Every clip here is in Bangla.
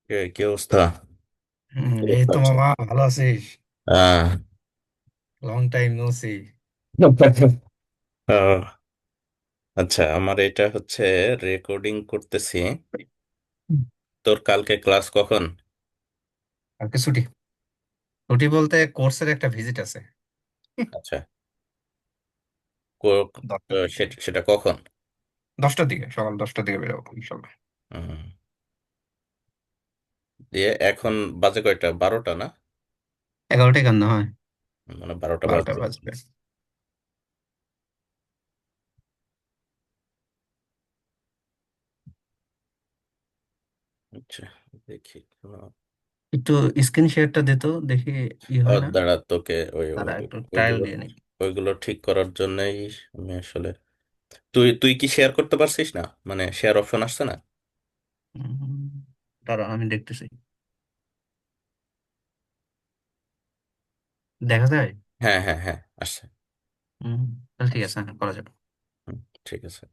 কি অবস্থা? কি এই তো করছো? মামা, ভালো আছিস? আহ লং টাইম নো সি। আহ, আচ্ছা, আমার এটা হচ্ছে রেকর্ডিং করতেছি। তোর কালকে ক্লাস কখন? কালকে ছুটি। ছুটি বলতে কোর্সের একটা ভিজিট আছে। আচ্ছা, কো- 10টার দিকে। সেটা কখন? 10টার দিকে, সকাল 10টার দিকে বেরোবো ইনশাল্লাহ। হুম, দিয়ে এখন বাজে কয়টা? 12টা না? 11টায় কেন হয়? মানে 12টা 12টা বাজে। বাজবে। আচ্ছা, দেখি। একটু স্ক্রিন শেয়ারটা দিত, দেখি ই হয় না। দাঁড়া, তোকে তারা একটু ট্রায়াল ওইগুলো দিয়ে নিই। ওইগুলো ঠিক করার জন্যই আমি আসলে, তুই তুই কি শেয়ার করতে পারছিস না? মানে শেয়ার অপশন আসছে না? উম, দাঁড়া, আমি দেখতেছি। দেখা যায়। হ্যাঁ, হ্যাঁ, হ্যাঁ, আসছে। হুম, তাহলে ঠিক আছে, হ্যাঁ, করা যাবে। হুম, ঠিক আছে।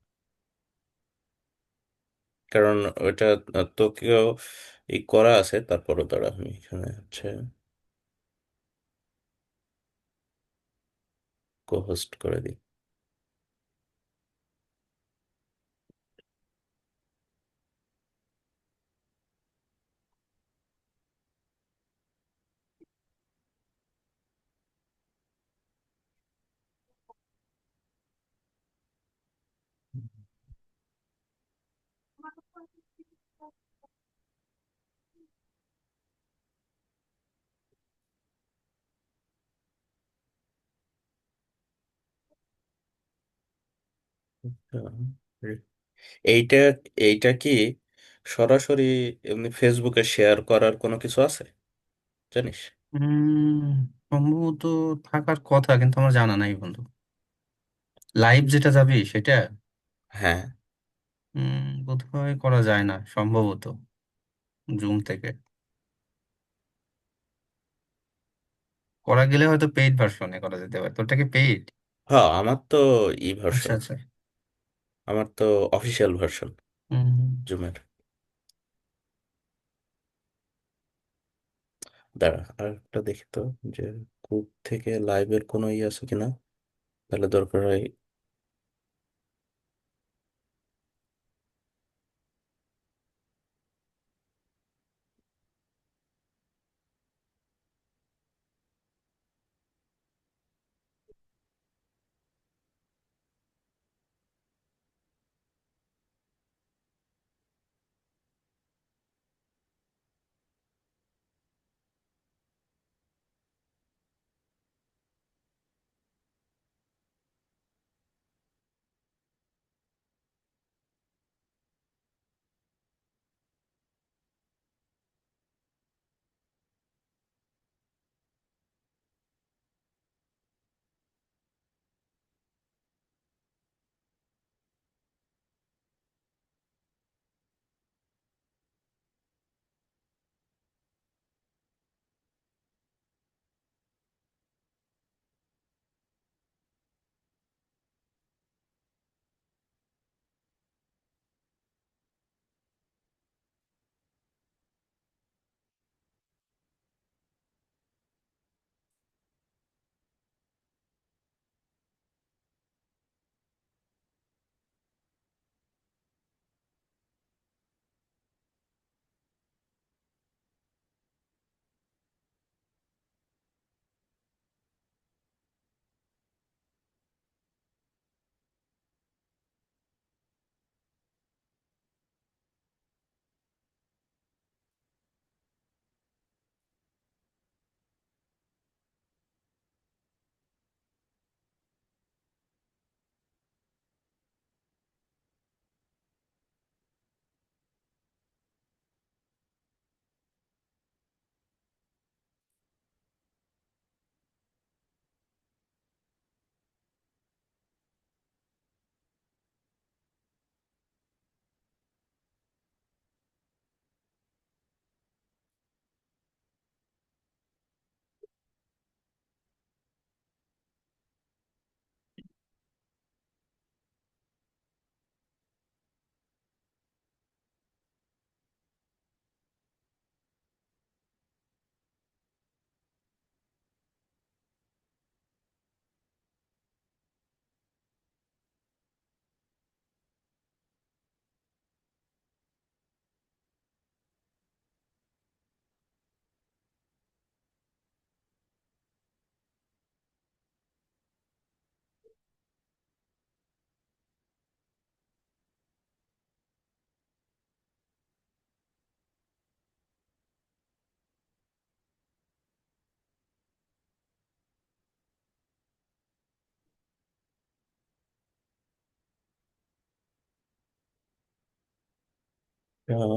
কারণ ওইটা তোকেও করা আছে, তারপরও দাঁড়া, আমি এখানে হচ্ছে কো হোস্ট করে দিই। এইটা এইটা কি সরাসরি এমনি ফেসবুকে শেয়ার করার কোনো কিছু আছে, জানিস? উম সম্ভবত থাকার কথা, কিন্তু আমার জানা নাই বন্ধু। লাইভ যেটা যাবি সেটা। হ্যাঁ। বোধহয় করা যায় না সম্ভবত, জুম থেকে। করা গেলে হয়তো পেইড ভার্সনে করা যেতে পারে। তোরটা কি পেইড? হ্যাঁ, আমার তো আচ্ছা ভার্সন। আচ্ছা। আমার তো অফিসিয়াল ভার্সন হুম। জুমের। দাঁড়া, আর একটা দেখি তো, যে গ্রুপ থেকে লাইভের কোনো আছে কিনা, তাহলে দরকার হয়।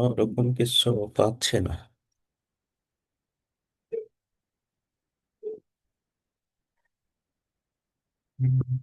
ওরকম কিছু পাচ্ছে না। হুম।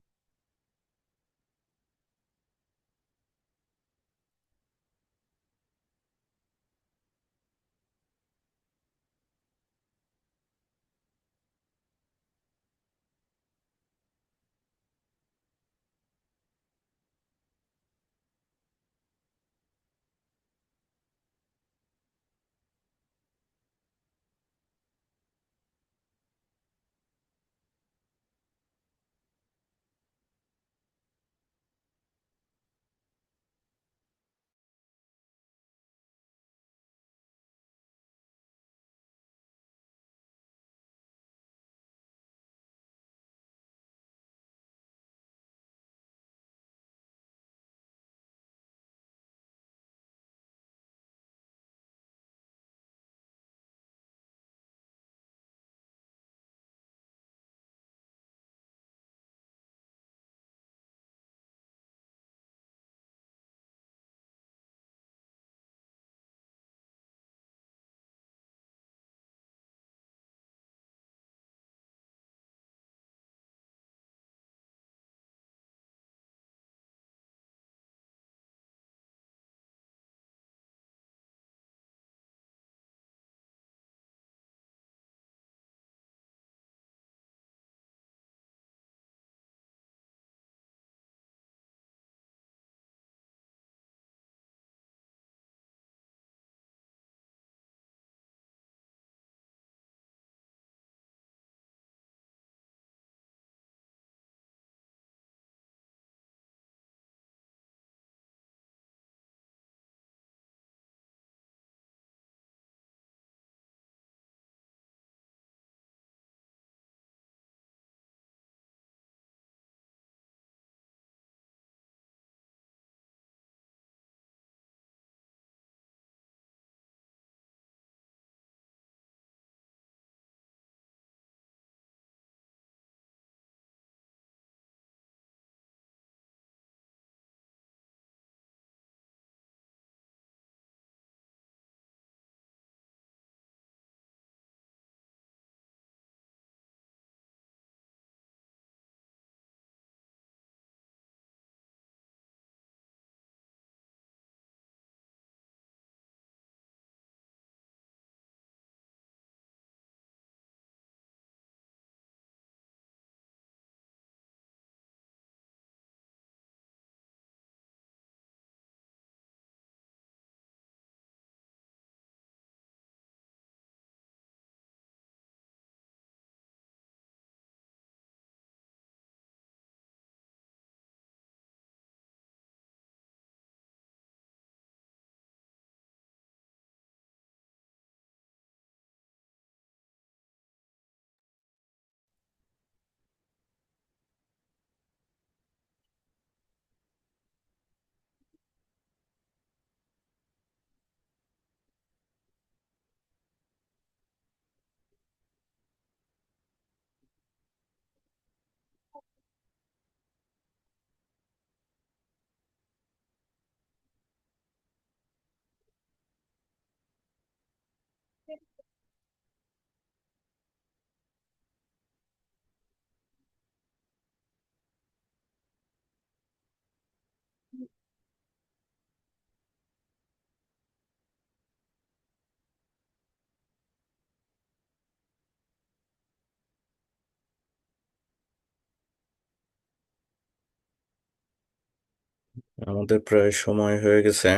আমাদের প্রায় সময় হয়ে গেছে।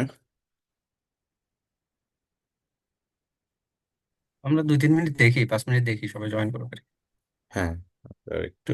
আমরা 2-3 মিনিট দেখি, 5 মিনিট দেখি, সবাই জয়েন করো। হ্যাঁ, আর একটু।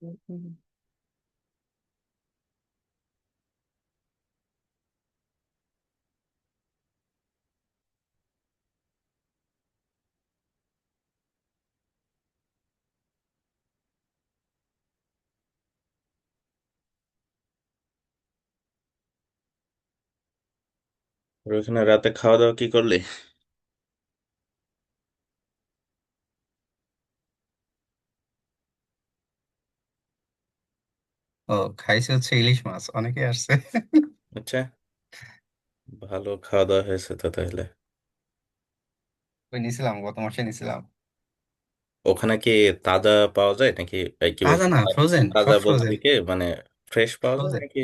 আর ওখানে রাতে খাওয়া দাওয়া কি করলি? ও, খাইছে হচ্ছে ইলিশ মাছ, অনেকে আসছে। আচ্ছা, ভালো খাওয়া দাওয়া হয়েছে তো তাহলে। ওই নিছিলাম, গত মাসে নিছিলাম। ওখানে কি তাজা পাওয়া যায় নাকি? এই কি তাজা বলবো, না, ফ্রোজেন, তাজা সব বলতে ফ্রোজেন। কি মানে ফ্রেশ পাওয়া যায় ফ্রোজেন নাকি?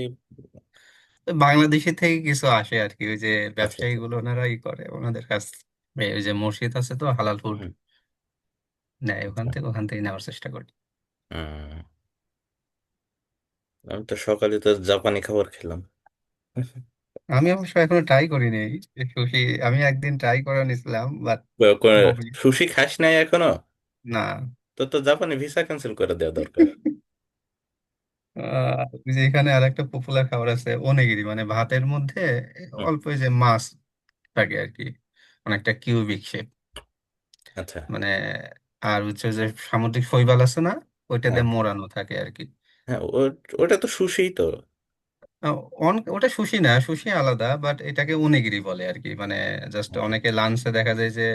বাংলাদেশি থেকে কিছু আসে আর কি, ওই যে আচ্ছা ব্যবসায়ী আচ্ছা। গুলো ওনারাই করে ওনাদের কাছ। ওই যে মসজিদ আছে তো, হালাল ফুড হুম। নেয় আচ্ছা। ওখান থেকে নেওয়ার চেষ্টা করি। হুম, আমি তো সকালে তো জাপানি খাবার খেলাম। আমি অবশ্য এখনো ট্রাই করিনি এই সুশি। আমি একদিন ট্রাই করে নিছিলাম, বাট সুশি খাস নাই এখনো? না। তো তো জাপানি ভিসা ক্যান্সেল করে দেওয়া দরকার। ওই যে এখানে আর একটা পপুলার খাবার আছে ওনেগিরি, মানে ভাতের মধ্যে হুম। অল্প এই যে মাছ থাকে আর কি, অনেকটা কিউবিক শেপ, আচ্ছা। মানে। আর হচ্ছে যে সামুদ্রিক শৈবাল আছে না, ওইটা হ্যাঁ দিয়ে মোড়ানো থাকে আর কি। হ্যাঁ, ওটা তো সুশিই তো। ওটা সুশি না, সুশি আলাদা, বাট এটাকে ওনেগিরি বলে আর কি, মানে জাস্ট আচ্ছা। অনেকে লাঞ্চে দেখা যায় যে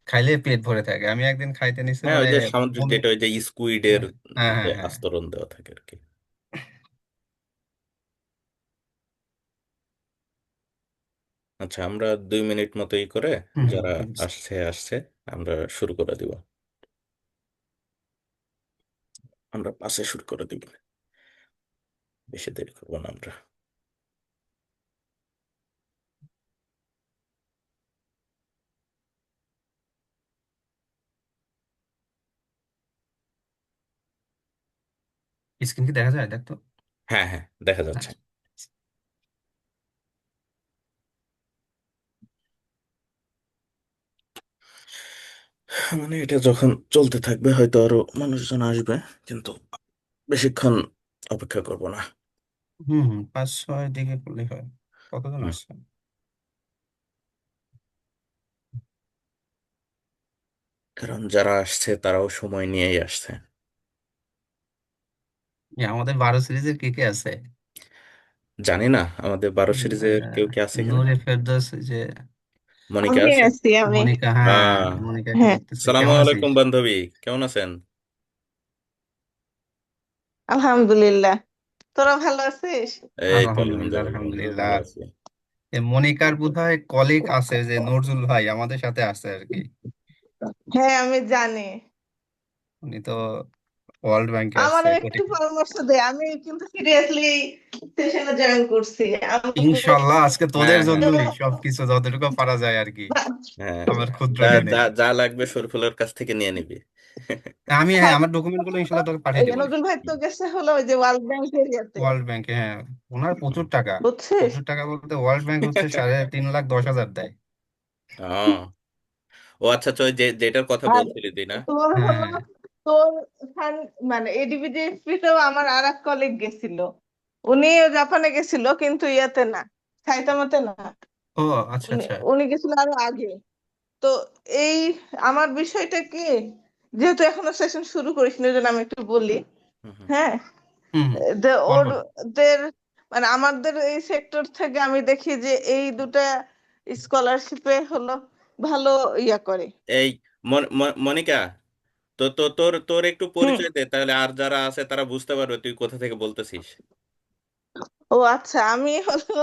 খাইলে পেট ভরে থাকে। আমি একদিন খাইতে নিছি হ্যাঁ, ওই মানে যে সামুদ্রিক বমি। যেটা ওই যে স্কুইডের হ্যাঁ হ্যাঁ যে হ্যাঁ হ্যাঁ। আস্তরণ দেওয়া থাকে আর কি। আচ্ছা, আমরা 2 মিনিট মতোই করে, হুম হুম, যারা বুঝছি। আসছে আসছে, আমরা শুরু করে দিব। আমরা পাশে শুরু করে দিব, বেশি দেরি করবো না আমরা। স্ক্রিন কি দেখা যায়, দেখ তো। হ্যাঁ হ্যাঁ, দেখা যাচ্ছে। আচ্ছা। মানে এটা যখন চলতে থাকবে হয়তো আরো মানুষজন আসবে, কিন্তু বেশিক্ষণ অপেক্ষা করব না। হুম হুম, 5-6 দিকে করলেই হয়। কতজন হুম। আসছে? কারণ যারা আসছে তারাও সময় নিয়েই আসছে। আমাদের 12 সিরিজের কে কে আছে? জানি না আমাদের 12 সিরিজের কেউ কি আছে কিনা। নূরে ফেরদৌস, ওই যে মনিকা আমি আছে? আছি আমি। মনিকা, হ্যাঁ। আহ মনিকাকে হ্যাঁ, দেখতেছি, সালামু কেমন আছিস? আলাইকুম বান্ধবী, কেমন আছেন? আলহামদুলিল্লাহ। তোরা ভালো আছিস? এই তো আলহামদুলিল্লাহ আলহামদুলিল্লাহ, আমরাও আলহামদুলিল্লাহ। ভালো আছি। মনিকার বোধহয় কলিগ আছে, যে নজরুল ভাই আমাদের সাথে আছে আর কি। হ্যাঁ, আমি জানি। উনি তো ওয়ার্ল্ড ব্যাংকে আছে, আমারও কোটি। একটু পরামর্শ দে, আমি কিন্তু সিরিয়াসলি সেশনে জয়েন করছি। আমি ইনশাল্লাহ আজকে তোদের হ্যাঁ হ্যাঁ জন্যই সবকিছু যতটুকু পারা যায় আর কি, হ্যাঁ, আমার ক্ষুদ্র যা জ্ঞানে। যা যা লাগবে শরীফুলের কাছ থেকে নিয়ে নিবি। হ্যাঁ, আমার ডকুমেন্ট গুলো ইনশাল্লাহ তোকে পাঠিয়ে ওই যে দেবো। নজরুল ভাই তো গেছে হলো ওই যে ওয়ার্ল্ড ব্যাংক এরিয়াতে, ওয়ার্ল্ড ব্যাংকে, হ্যাঁ। ওনার প্রচুর টাকা। বুঝছিস? প্রচুর টাকা বলতে ওয়ার্ল্ড ব্যাংক হচ্ছে 3,10,000 দেয়। ও, ও আচ্ছা, তো ওই যে যেটার কথা আর বলছিলি তুই না? তোর হ্যাঁ হলো হ্যাঁ। তোর মানে এডিবিজিএসপি তেও আমার আর এক কলিগ গেছিল। উনি জাপানে গেছিল কিন্তু ইয়াতে না, সাইতামাতে না। ও আচ্ছা উনি আচ্ছা। উনি গেছিল আরো আগে। তো এই আমার বিষয়টা কি, যেহেতু এখনো সেশন শুরু করিস নি, ওই জন্য আমি একটু বলি। হুম হুম হ্যাঁ, হুম হুম, যে বল বল। ওদের মানে আমাদের এই সেক্টর থেকে আমি দেখি যে এই দুটা স্কলারশিপে হলো ভালো ইয়া করে। এই মনিকা, তো তো তোর তোর একটু হুম। পরিচয় দে, তাহলে আর যারা আছে তারা বুঝতে পারবে তুই কোথা থেকে বলতেছিস। ও আচ্ছা, আমি হলো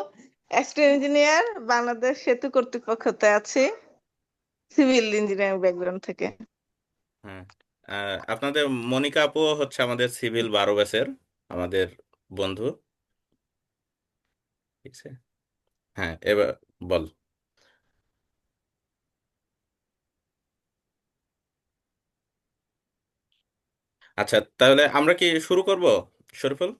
অ্যাসিস্ট্যান্ট ইঞ্জিনিয়ার, বাংলাদেশ সেতু কর্তৃপক্ষতে আছি, সিভিল ইঞ্জিনিয়ারিং ব্যাকগ্রাউন্ড থেকে। হ্যাঁ, আপনাদের মনিকা আপু হচ্ছে আমাদের সিভিল 12 ব্যাচের আমাদের বন্ধু। ঠিক আছে। হ্যাঁ, এবার বল। আচ্ছা, তাহলে আমরা কি শুরু করব, শরীফুল?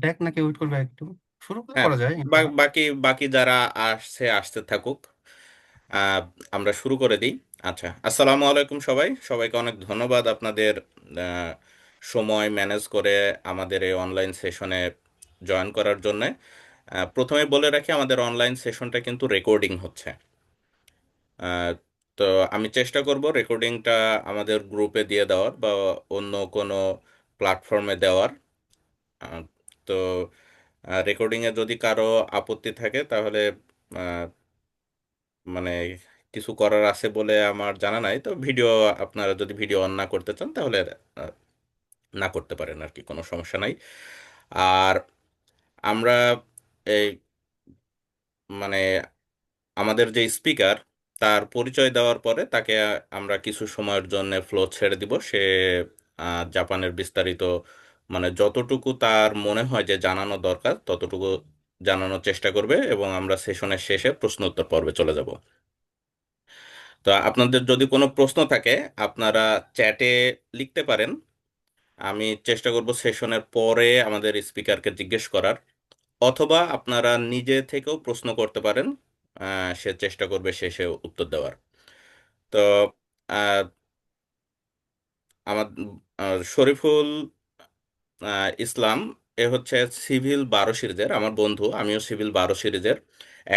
দেখ নাকি ওয়েট করবে একটু, শুরু হ্যাঁ, করা যায় ইনশাল্লাহ। বাকি বাকি যারা আসছে আসতে থাকুক। আহ, আমরা শুরু করে দিই। আচ্ছা, আসসালামু আলাইকুম সবাই, সবাইকে অনেক ধন্যবাদ আপনাদের সময় ম্যানেজ করে আমাদের এই অনলাইন সেশনে জয়েন করার জন্য। প্রথমে বলে রাখি, আমাদের অনলাইন সেশনটা কিন্তু রেকর্ডিং হচ্ছে। আহ, তো আমি চেষ্টা করব রেকর্ডিংটা আমাদের গ্রুপে দিয়ে দেওয়ার বা অন্য কোনো প্ল্যাটফর্মে দেওয়ার। আহ, তো রেকর্ডিংয়ে যদি কারো আপত্তি থাকে তাহলে আহ, মানে কিছু করার আছে বলে আমার জানা নাই। তো ভিডিও, আপনারা যদি ভিডিও অন না করতে চান তাহলে আহ, না করতে পারেন আর কি, কোনো সমস্যা নাই। আর আমরা এই মানে আমাদের যে স্পিকার, তার পরিচয় দেওয়ার পরে তাকে আমরা কিছু সময়ের জন্য ফ্লো ছেড়ে দিব। সে জাপানের বিস্তারিত যতটুকু তার মনে হয় যে জানানো দরকার ততটুকু জানানোর চেষ্টা করবে, এবং আমরা সেশনের শেষে প্রশ্ন উত্তর পর্বে চলে যাব। তো আপনাদের যদি কোনো প্রশ্ন থাকে আপনারা চ্যাটে লিখতে পারেন। আমি চেষ্টা করব সেশনের পরে আমাদের স্পিকারকে জিজ্ঞেস করার, অথবা আপনারা নিজে থেকেও প্রশ্ন করতে পারেন। সে চেষ্টা করবে শেষে উত্তর দেওয়ার। তো আহ, আমার শরীফুল ইসলাম, এ হচ্ছে সিভিল 12 সিরিজের আমার বন্ধু। আমিও সিভিল 12 সিরিজের।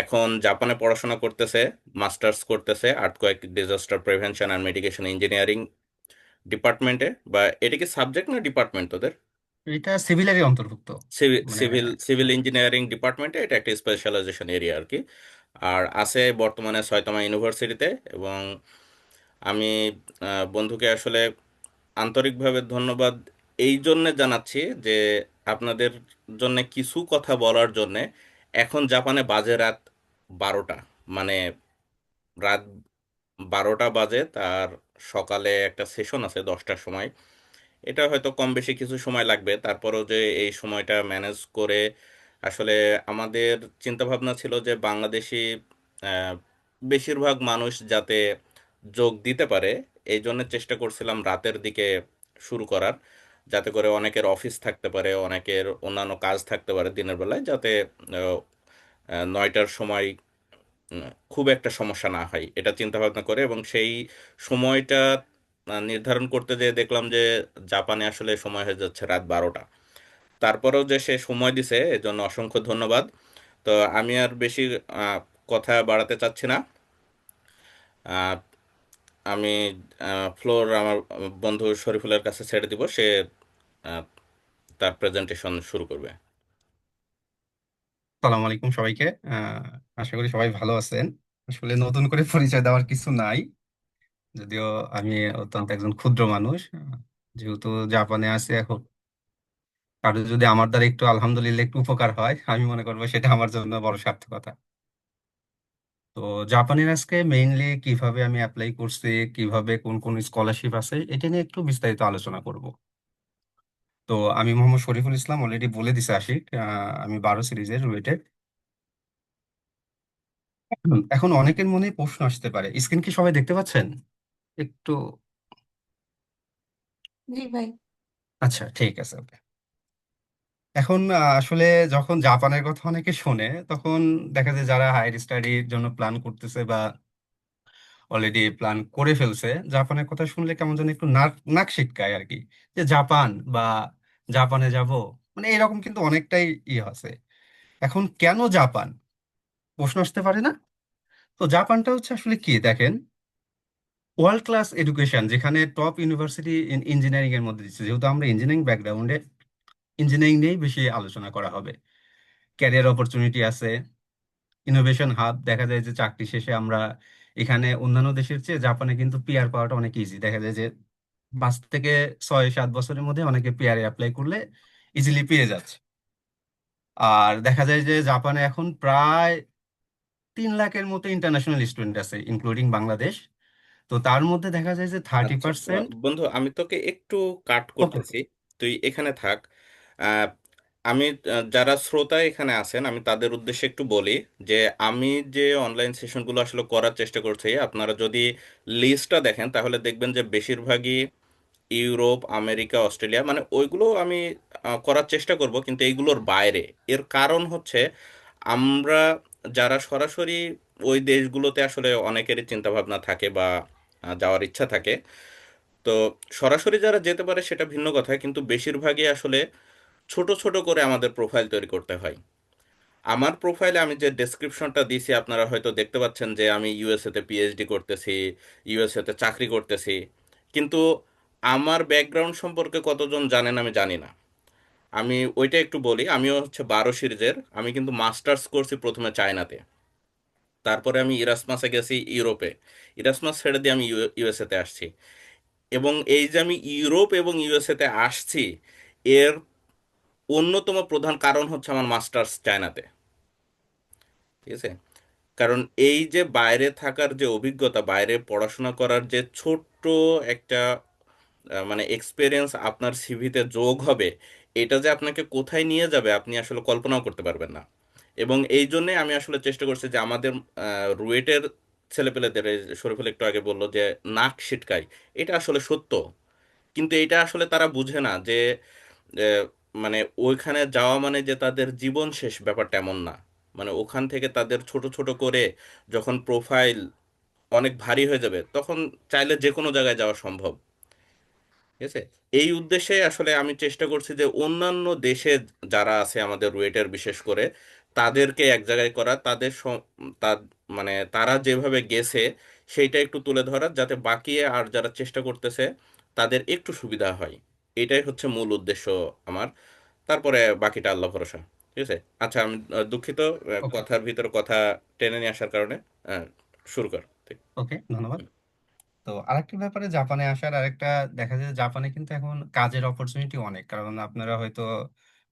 এখন জাপানে পড়াশোনা করতেছে, মাস্টার্স করতেছে earthquake disaster prevention and mitigation engineering ডিপার্টমেন্টে। বা এটা কি সাবজেক্ট না ডিপার্টমেন্ট তোদের? এটা সিভিলেরই অন্তর্ভুক্ত, মানে সিভিল সিভিল হ্যাঁ। ইঞ্জিনিয়ারিং ডিপার্টমেন্টে এটা একটা স্পেশালাইজেশন এরিয়া আর কি। আর আছে বর্তমানে সয়তমা ইউনিভার্সিটিতে। এবং আমি বন্ধুকে আসলে আন্তরিকভাবে ধন্যবাদ এই জন্যে জানাচ্ছি যে আপনাদের জন্য কিছু কথা বলার জন্যে। এখন জাপানে বাজে রাত 12টা, মানে রাত 12টা বাজে তার। সকালে একটা সেশন আছে 10টার সময়। এটা হয়তো কম বেশি কিছু সময় লাগবে, তারপরও যে এই সময়টা ম্যানেজ করে আসলে আমাদের চিন্তা ভাবনা ছিল যে বাংলাদেশি আহ, বেশিরভাগ মানুষ যাতে যোগ দিতে পারে, এই জন্য চেষ্টা করছিলাম রাতের দিকে শুরু করার, যাতে করে অনেকের অফিস থাকতে পারে, অনেকের অন্যান্য কাজ থাকতে পারে দিনের বেলায়, যাতে 9টার সময় উম, খুব একটা সমস্যা না হয় এটা চিন্তা ভাবনা করে। এবং সেই সময়টা নির্ধারণ করতে যেয়ে দেখলাম যে জাপানে আসলে সময় হয়ে যাচ্ছে রাত 12টা। তারপরেও যে সে সময় দিছে এজন্য অসংখ্য ধন্যবাদ। তো আমি আর বেশি আহ, কথা বাড়াতে চাচ্ছি না। আহ, আমি ফ্লোর আমার বন্ধু শরীফুলের কাছে ছেড়ে দিব। সে আহ, তার প্রেজেন্টেশন শুরু করবে। সালাম আলাইকুম সবাইকে। আশা করি সবাই ভালো আছেন। আসলে নতুন করে পরিচয় দেওয়ার কিছু নাই, যদিও আমি অত্যন্ত একজন ক্ষুদ্র মানুষ। যেহেতু জাপানে আছি এখন, কারো যদি আমার দ্বারা একটু আলহামদুলিল্লাহ একটু উপকার হয়, আমি মনে করবো সেটা আমার জন্য বড় সার্থকতা। তো জাপানের আজকে মেইনলি কিভাবে আমি অ্যাপ্লাই করছি, কিভাবে কোন কোন স্কলারশিপ আছে, এটা নিয়ে একটু বিস্তারিত আলোচনা করব। তো আমি মোহাম্মদ শরীফুল ইসলাম, অলরেডি বলে দিছে আশিক। আমি 12 সিরিজের রুয়েটেড। এখন অনেকের মনে প্রশ্ন আসতে পারে, স্ক্রিন কি সবাই দেখতে পাচ্ছেন একটু? জি ভাই। আচ্ছা, ঠিক আছে, ওকে। এখন আসলে যখন জাপানের কথা অনেকে শোনে, তখন দেখা যায় যারা হায়ার স্টাডির জন্য প্ল্যান করতেছে বা অলরেডি প্ল্যান করে ফেলছে, জাপানের কথা শুনলে কেমন যেন একটু নাক নাক সিটকায় আর কি। যে জাপান বা জাপানে যাব, মানে এরকম কিন্তু অনেকটাই আছে। এখন কেন জাপান, প্রশ্ন আসতে পারে না? তো জাপানটা হচ্ছে আসলে কি দেখেন, ওয়ার্ল্ড ক্লাস এডুকেশন, যেখানে টপ ইউনিভার্সিটি ইঞ্জিনিয়ারিং এর মধ্যে দিচ্ছে। যেহেতু আমরা ইঞ্জিনিয়ারিং ব্যাকগ্রাউন্ডে, ইঞ্জিনিয়ারিং নিয়েই বেশি আলোচনা করা হবে। ক্যারিয়ার অপরচুনিটি আছে, ইনোভেশন হাব। দেখা যায় যে চাকরি শেষে আমরা এখানে অন্যান্য দেশের চেয়ে জাপানে কিন্তু পিআর পাওয়াটা অনেক ইজি। দেখা যায় যে 5 থেকে 6-7 বছরের মধ্যে অনেকে পিআর অ্যাপ্লাই করলে ইজিলি পেয়ে যাচ্ছে। আর দেখা যায় যে জাপানে এখন প্রায় 3 লাখের মতো ইন্টারন্যাশনাল স্টুডেন্ট আছে, ইনক্লুডিং বাংলাদেশ। তো তার মধ্যে দেখা যায় যে থার্টি আচ্ছা, পার্সেন্ট বন্ধু আমি তোকে একটু কাট ওকে, করতেছি, তুই এখানে থাক। আহ, আমি যারা শ্রোতা এখানে আছেন আমি তাদের উদ্দেশ্যে একটু বলি যে আমি যে অনলাইন সেশনগুলো আসলে করার চেষ্টা করছি, আপনারা যদি লিস্টটা দেখেন তাহলে দেখবেন যে বেশিরভাগই ইউরোপ, আমেরিকা, অস্ট্রেলিয়া, ওইগুলো আমি করার চেষ্টা করব, কিন্তু এইগুলোর বাইরে। এর কারণ হচ্ছে আমরা যারা সরাসরি ওই দেশগুলোতে আসলে অনেকেরই চিন্তা ভাবনা থাকে বা যাওয়ার ইচ্ছা থাকে, তো সরাসরি যারা যেতে পারে সেটা ভিন্ন কথা, কিন্তু বেশিরভাগই আসলে ছোট ছোট করে আমাদের প্রোফাইল তৈরি করতে হয়। আমার প্রোফাইলে আমি যে ডেসক্রিপশনটা দিছি আপনারা হয়তো দেখতে পাচ্ছেন যে আমি ইউএসএ তে পিএইচডি করতেছি, ইউএসএ তে চাকরি করতেছি, কিন্তু আমার ব্যাকগ্রাউন্ড সম্পর্কে কতজন জানেন আমি জানি না। আমি ওইটা একটু বলি, আমিও হচ্ছে 12 সিরিজের, আমি কিন্তু মাস্টার্স করছি প্রথমে চায়নাতে, তারপরে আমি ইরাসমাসে গেছি ইউরোপে, ইরাসমাস ছেড়ে দিয়ে আমি ইউএসএ তে আসছি। এবং এই যে আমি ইউরোপ এবং ইউএসএ তে আসছি, এর অন্যতম প্রধান কারণ হচ্ছে আমার মাস্টার্স চায়নাতে। ঠিক আছে? কারণ এই যে বাইরে থাকার যে অভিজ্ঞতা, বাইরে পড়াশোনা করার যে ছোট্ট একটা মানে এক্সপিরিয়েন্স আপনার সিভিতে যোগ হবে, এটা যে আপনাকে কোথায় নিয়ে যাবে আপনি আসলে কল্পনাও করতে পারবেন না। এবং এই জন্যে আমি আসলে চেষ্টা করছি যে আমাদের রুয়েটের ছেলেপেলেদের, এই যে শরীফুল একটু আগে বললো যে নাক সিটকায়, এটা আসলে সত্য। কিন্তু এটা আসলে তারা বুঝে না যে আহ, মানে ওইখানে যাওয়া মানে যে তাদের জীবন শেষ, ব্যাপারটা এমন না। মানে ওখান থেকে তাদের ছোট ছোট করে যখন প্রোফাইল অনেক ভারী হয়ে যাবে, তখন চাইলে যে কোনো জায়গায় যাওয়া সম্ভব। ঠিক আছে? এই উদ্দেশ্যে আসলে আমি চেষ্টা করছি যে অন্যান্য দেশে যারা আছে আমাদের রুয়েটের বিশেষ করে, তাদেরকে এক জায়গায় করা, তার মানে তারা যেভাবে গেছে সেইটা একটু তুলে ধরার, যাতে বাকি আর যারা চেষ্টা করতেছে তাদের একটু সুবিধা হয়। এটাই হচ্ছে মূল উদ্দেশ্য আমার। তারপরে বাকিটা আল্লাহ ভরসা। ঠিক আছে? আচ্ছা, আমি দুঃখিত ওকে। কথার ভিতরে কথা টেনে নিয়ে আসার কারণে। আহ, শুরু কর। ঠিক। ওকে, ধন্যবাদ। তো আরেকটা ব্যাপারে জাপানে আসার আরেকটা, দেখা যায় যে জাপানে কিন্তু এখন কাজের অপরচুনিটি অনেক, কারণ আপনারা হয়তো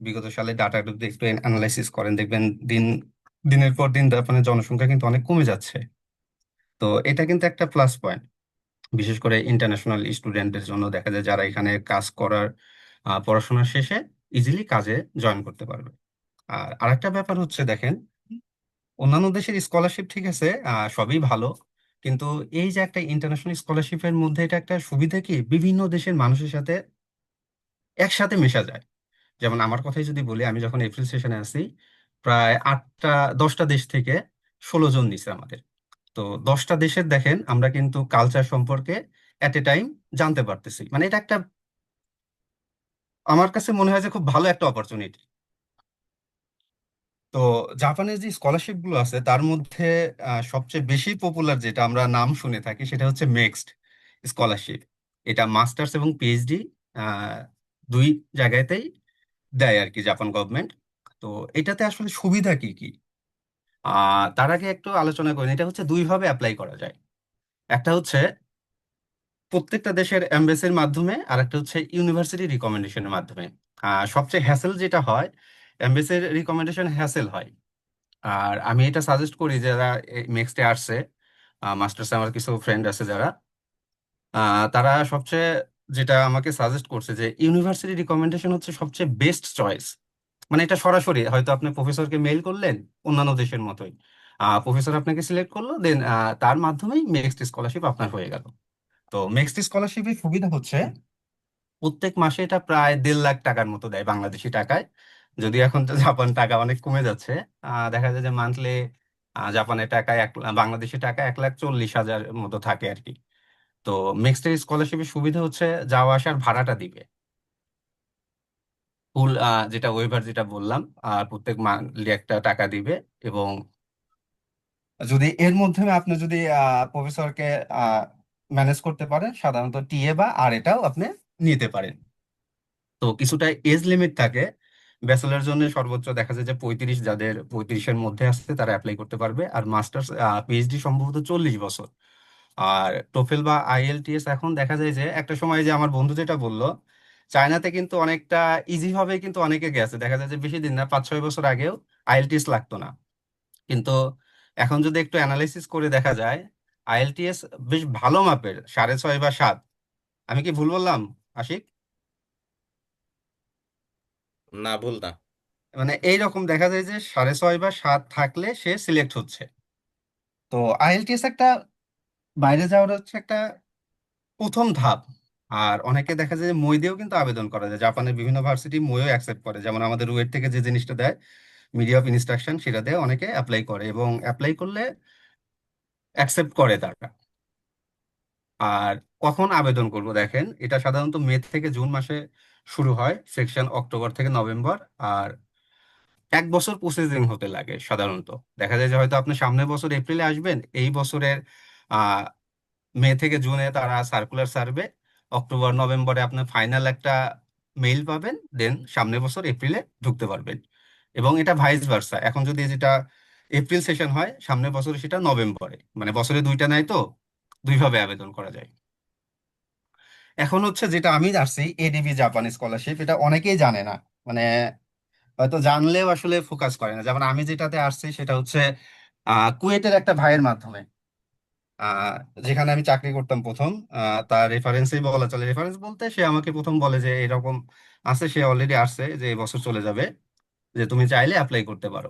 বিগত সালে ডাটা একটু অ্যানালাইসিস করেন, দেখবেন দিন দিনের পর দিন জাপানের জনসংখ্যা কিন্তু অনেক কমে যাচ্ছে। তো এটা কিন্তু একটা প্লাস পয়েন্ট, বিশেষ করে ইন্টারন্যাশনাল স্টুডেন্টদের জন্য। দেখা যায় যারা এখানে কাজ করার পড়াশোনা শেষে ইজিলি কাজে জয়েন করতে পারবে। আর আরেকটা ব্যাপার হচ্ছে, দেখেন, অন্যান্য দেশের স্কলারশিপ ঠিক আছে, সবই ভালো, কিন্তু এই যে একটা ইন্টারন্যাশনাল স্কলারশিপের মধ্যে এটা একটা সুবিধা কি, বিভিন্ন দেশের মানুষের সাথে একসাথে মেশা যায়। যেমন আমার কথাই যদি বলি, আমি যখন এপ্রিল সেশনে আছি, প্রায় 10টা দেশ থেকে 16 জন নিছে আমাদের। তো 10টা দেশের দেখেন আমরা কিন্তু কালচার সম্পর্কে এট এ টাইম জানতে পারতেছি। মানে এটা একটা, আমার কাছে মনে হয় যে খুব ভালো একটা অপরচুনিটি। তো জাপানের যে স্কলারশিপ গুলো আছে তার মধ্যে সবচেয়ে বেশি পপুলার যেটা আমরা নাম শুনে থাকি সেটা হচ্ছে মিক্সড স্কলারশিপ। এটা মাস্টার্স এবং পিএইচডি দুই জায়গাতেই দেয় আর কি জাপান গভর্নমেন্ট। তো এটাতে আসলে সুবিধা কি কি, তার আগে একটু আলোচনা করি। এটা হচ্ছে দুই ভাবে অ্যাপ্লাই করা যায়। একটা হচ্ছে প্রত্যেকটা দেশের এমবেসির মাধ্যমে, আর একটা হচ্ছে ইউনিভার্সিটি রিকমেন্ডেশনের মাধ্যমে। সবচেয়ে হ্যাসেল যেটা হয়, এমবেসির রিকমেন্ডেশন হ্যাসেল হয়। আর আমি এটা সাজেস্ট করি যারা নেক্সটে আসছে, মাস্টার্সে আমার কিছু ফ্রেন্ড আছে যারা, তারা সবচেয়ে যেটা আমাকে সাজেস্ট করছে যে ইউনিভার্সিটি রিকমেন্ডেশন হচ্ছে সবচেয়ে বেস্ট চয়েস। মানে এটা সরাসরি হয়তো আপনি প্রফেসরকে মেইল করলেন, অন্যান্য দেশের মতোই প্রফেসর আপনাকে সিলেক্ট করলো, দেন তার মাধ্যমেই নেক্সট স্কলারশিপ আপনার হয়ে গেল। তো নেক্সট স্কলারশিপের সুবিধা হচ্ছে প্রত্যেক মাসে এটা প্রায় 1.5 লাখ টাকার মতো দেয় বাংলাদেশি টাকায়। যদি এখন তো জাপান টাকা অনেক কমে যাচ্ছে, দেখা যায় যে মান্থলি জাপানের টাকায় বাংলাদেশি টাকা 1,40,000 মতো থাকে আর কি। তো মিক্সড স্কলারশিপের সুবিধা হচ্ছে যাওয়া আসার ভাড়াটা দিবে ফুল, যেটা ওয়েভার যেটা বললাম, আর প্রত্যেক মান্থলি একটা টাকা দিবে। এবং যদি এর মধ্যে আপনি যদি প্রফেসরকে ম্যানেজ করতে পারেন, সাধারণত টিএ বা আর এটাও আপনি নিতে পারেন। তো কিছুটা এজ লিমিট থাকে। ব্যাচেলার জন্য সর্বোচ্চ দেখা যায় যে 35, যাদের 35-এর মধ্যে আসছে তারা অ্যাপ্লাই করতে পারবে। আর মাস্টার্স পিএইচডি সম্ভবত 40 বছর। আর টোফেল বা আইএলটিএস এখন দেখা যায় যে একটা সময় যে আমার বন্ধু যেটা বললো, চায়নাতে কিন্তু অনেকটা ইজি ভাবে কিন্তু অনেকে গেছে, দেখা যায় যে বেশি দিন না, 5-6 বছর আগেও আইএলটিএস লাগতো না। কিন্তু এখন যদি একটু অ্যানালাইসিস করে দেখা যায় আইএলটিএস বেশ ভালো মাপের, 6.5 বা 7। আমি কি ভুল বললাম, আশিক? না, ভুল না। মানে এইরকম দেখা যায় যে 6.5 বা 7 থাকলে সে সিলেক্ট হচ্ছে। তো আইএলটিএস একটা বাইরে যাওয়ার হচ্ছে একটা প্রথম ধাপ। আর অনেকে দেখা যায় যে মই দিয়েও কিন্তু আবেদন করা যায়, জাপানের বিভিন্ন ভার্সিটি মইও অ্যাকসেপ্ট করে, যেমন আমাদের রুয়েট থেকে যে জিনিসটা দেয়, মিডিয়া অফ ইনস্ট্রাকশন, সেটা দিয়ে অনেকে অ্যাপ্লাই করে এবং অ্যাপ্লাই করলে অ্যাকসেপ্ট করে তারা। আর কখন আবেদন করব দেখেন, এটা সাধারণত মে থেকে জুন মাসে শুরু হয়, সেকশন অক্টোবর থেকে নভেম্বর। আর 1 বছর প্রসেসিং হতে লাগে সাধারণত। দেখা যায় যে হয়তো আপনি সামনের বছর এপ্রিলে আসবেন, এই বছরের আহ মে থেকে জুনে তারা সার্কুলার সার্ভে, অক্টোবর নভেম্বরে আপনি ফাইনাল একটা মেইল পাবেন, দেন সামনের বছর এপ্রিলে ঢুকতে পারবেন। এবং এটা ভাইস ভার্সা, এখন যদি যেটা এপ্রিল সেশন হয় সামনের বছর সেটা নভেম্বরে, মানে বছরে দুইটা নাই তো, দুইভাবে আবেদন করা যায়। এখন হচ্ছে যেটা আমি আসছি এডিবি জাপান স্কলারশিপ, এটা অনেকেই জানে না, মানে হয়তো জানলেও আসলে ফোকাস করে না। যেমন আমি যেটাতে আসছি সেটা হচ্ছে কুয়েটের একটা ভাইয়ের মাধ্যমে, আহ, যেখানে আমি চাকরি করতাম প্রথম। তার রেফারেন্সেই বলা চলে, রেফারেন্স বলতে সে আমাকে প্রথম বলে যে এরকম আছে, সে অলরেডি আসছে, যে এই বছর চলে যাবে, যে তুমি চাইলে অ্যাপ্লাই করতে পারো।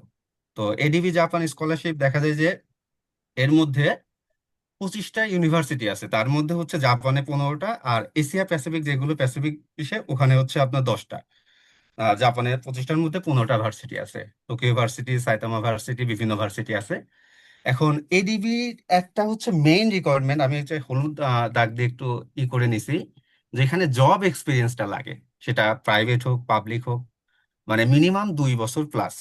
তো এডিবি জাপান স্কলারশিপ দেখা যায় যে এর মধ্যে 25টা ইউনিভার্সিটি আছে, তার মধ্যে হচ্ছে জাপানে 15টা, আর এশিয়া প্যাসিফিক যেগুলো প্যাসিফিক ইসে ওখানে হচ্ছে আপনার 10টা। জাপানের 25টার মধ্যে 15টা ভার্সিটি আছে, টোকিও ভার্সিটি, সাইতামা ভার্সিটি, বিভিন্ন ভার্সিটি আছে। এখন এডিবি একটা হচ্ছে মেইন রিকোয়ারমেন্ট, আমি হচ্ছে হলুদ দাগ দিয়ে একটু করে নিছি, যেখানে জব এক্সপিরিয়েন্সটা লাগে, সেটা প্রাইভেট হোক পাবলিক হোক, মানে মিনিমাম 2 বছর প্লাস।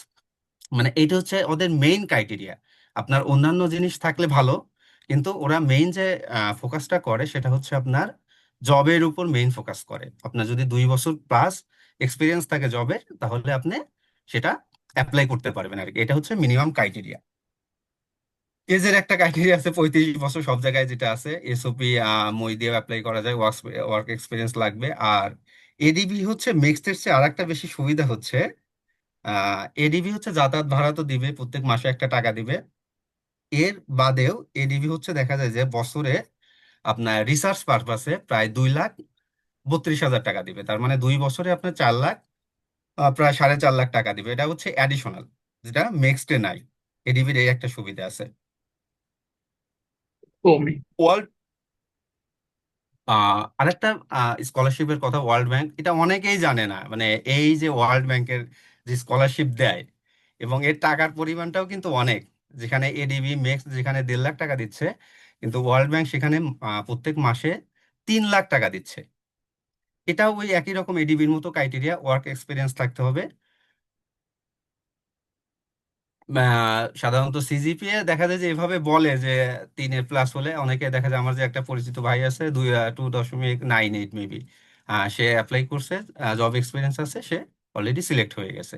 মানে এটা হচ্ছে ওদের মেইন ক্রাইটেরিয়া। আপনার অন্যান্য জিনিস থাকলে ভালো, কিন্তু ওরা মেইন যে ফোকাসটা করে সেটা হচ্ছে আপনার জবের উপর মেইন ফোকাস করে। আপনার যদি 2 বছর প্লাস এক্সপিরিয়েন্স থাকে জবের, তাহলে আপনি সেটা অ্যাপ্লাই করতে পারবেন আর কি। এটা হচ্ছে মিনিমাম ক্রাইটেরিয়া। এজের একটা ক্রাইটেরিয়া আছে 35 বছর সব জায়গায়, যেটা আছে এসওপি, মই দিয়ে অ্যাপ্লাই করা যায়, ওয়ার্ক এক্সপিরিয়েন্স লাগবে। আর এডিবি হচ্ছে মিক্সড এর চেয়ে আর একটা বেশি সুবিধা হচ্ছে, এডিবি হচ্ছে যাতায়াত ভাড়া তো দিবে, প্রত্যেক মাসে একটা টাকা দিবে। এর বাদেও এডিবি হচ্ছে দেখা যায় যে বছরে আপনার রিসার্চ পারপাসে প্রায় 2,32,000 টাকা দিবে। তার মানে 2 বছরে আপনার 4 লাখ, প্রায় 4.5 লাখ টাকা দিবে। এটা হচ্ছে অ্যাডিশনাল, যেটা নেক্সটে নাই। এডিবির এই একটা সুবিধা আছে। কমই। আরেকটা স্কলারশিপের কথা, ওয়ার্ল্ড ব্যাংক, এটা অনেকেই জানে না। মানে এই যে ওয়ার্ল্ড ব্যাংকের যে স্কলারশিপ দেয়, এবং এর টাকার পরিমাণটাও কিন্তু অনেক। যেখানে এডিবি মেক্স যেখানে 1.5 লাখ টাকা দিচ্ছে, কিন্তু ওয়ার্ল্ড ব্যাংক সেখানে প্রত্যেক মাসে 3 লাখ টাকা দিচ্ছে। এটাও ওই একই রকম এডিবির মতো ক্রাইটেরিয়া, ওয়ার্ক এক্সপিরিয়েন্স থাকতে হবে। সাধারণত সিজিপিএ দেখা যায় যে এভাবে বলে যে 3 প্লাস হলে, অনেকে দেখা যায়, আমার যে একটা পরিচিত ভাই আছে 2.98 মেবি, সে অ্যাপ্লাই করছে, জব এক্সপিরিয়েন্স আছে, সে অলরেডি সিলেক্ট হয়ে গেছে।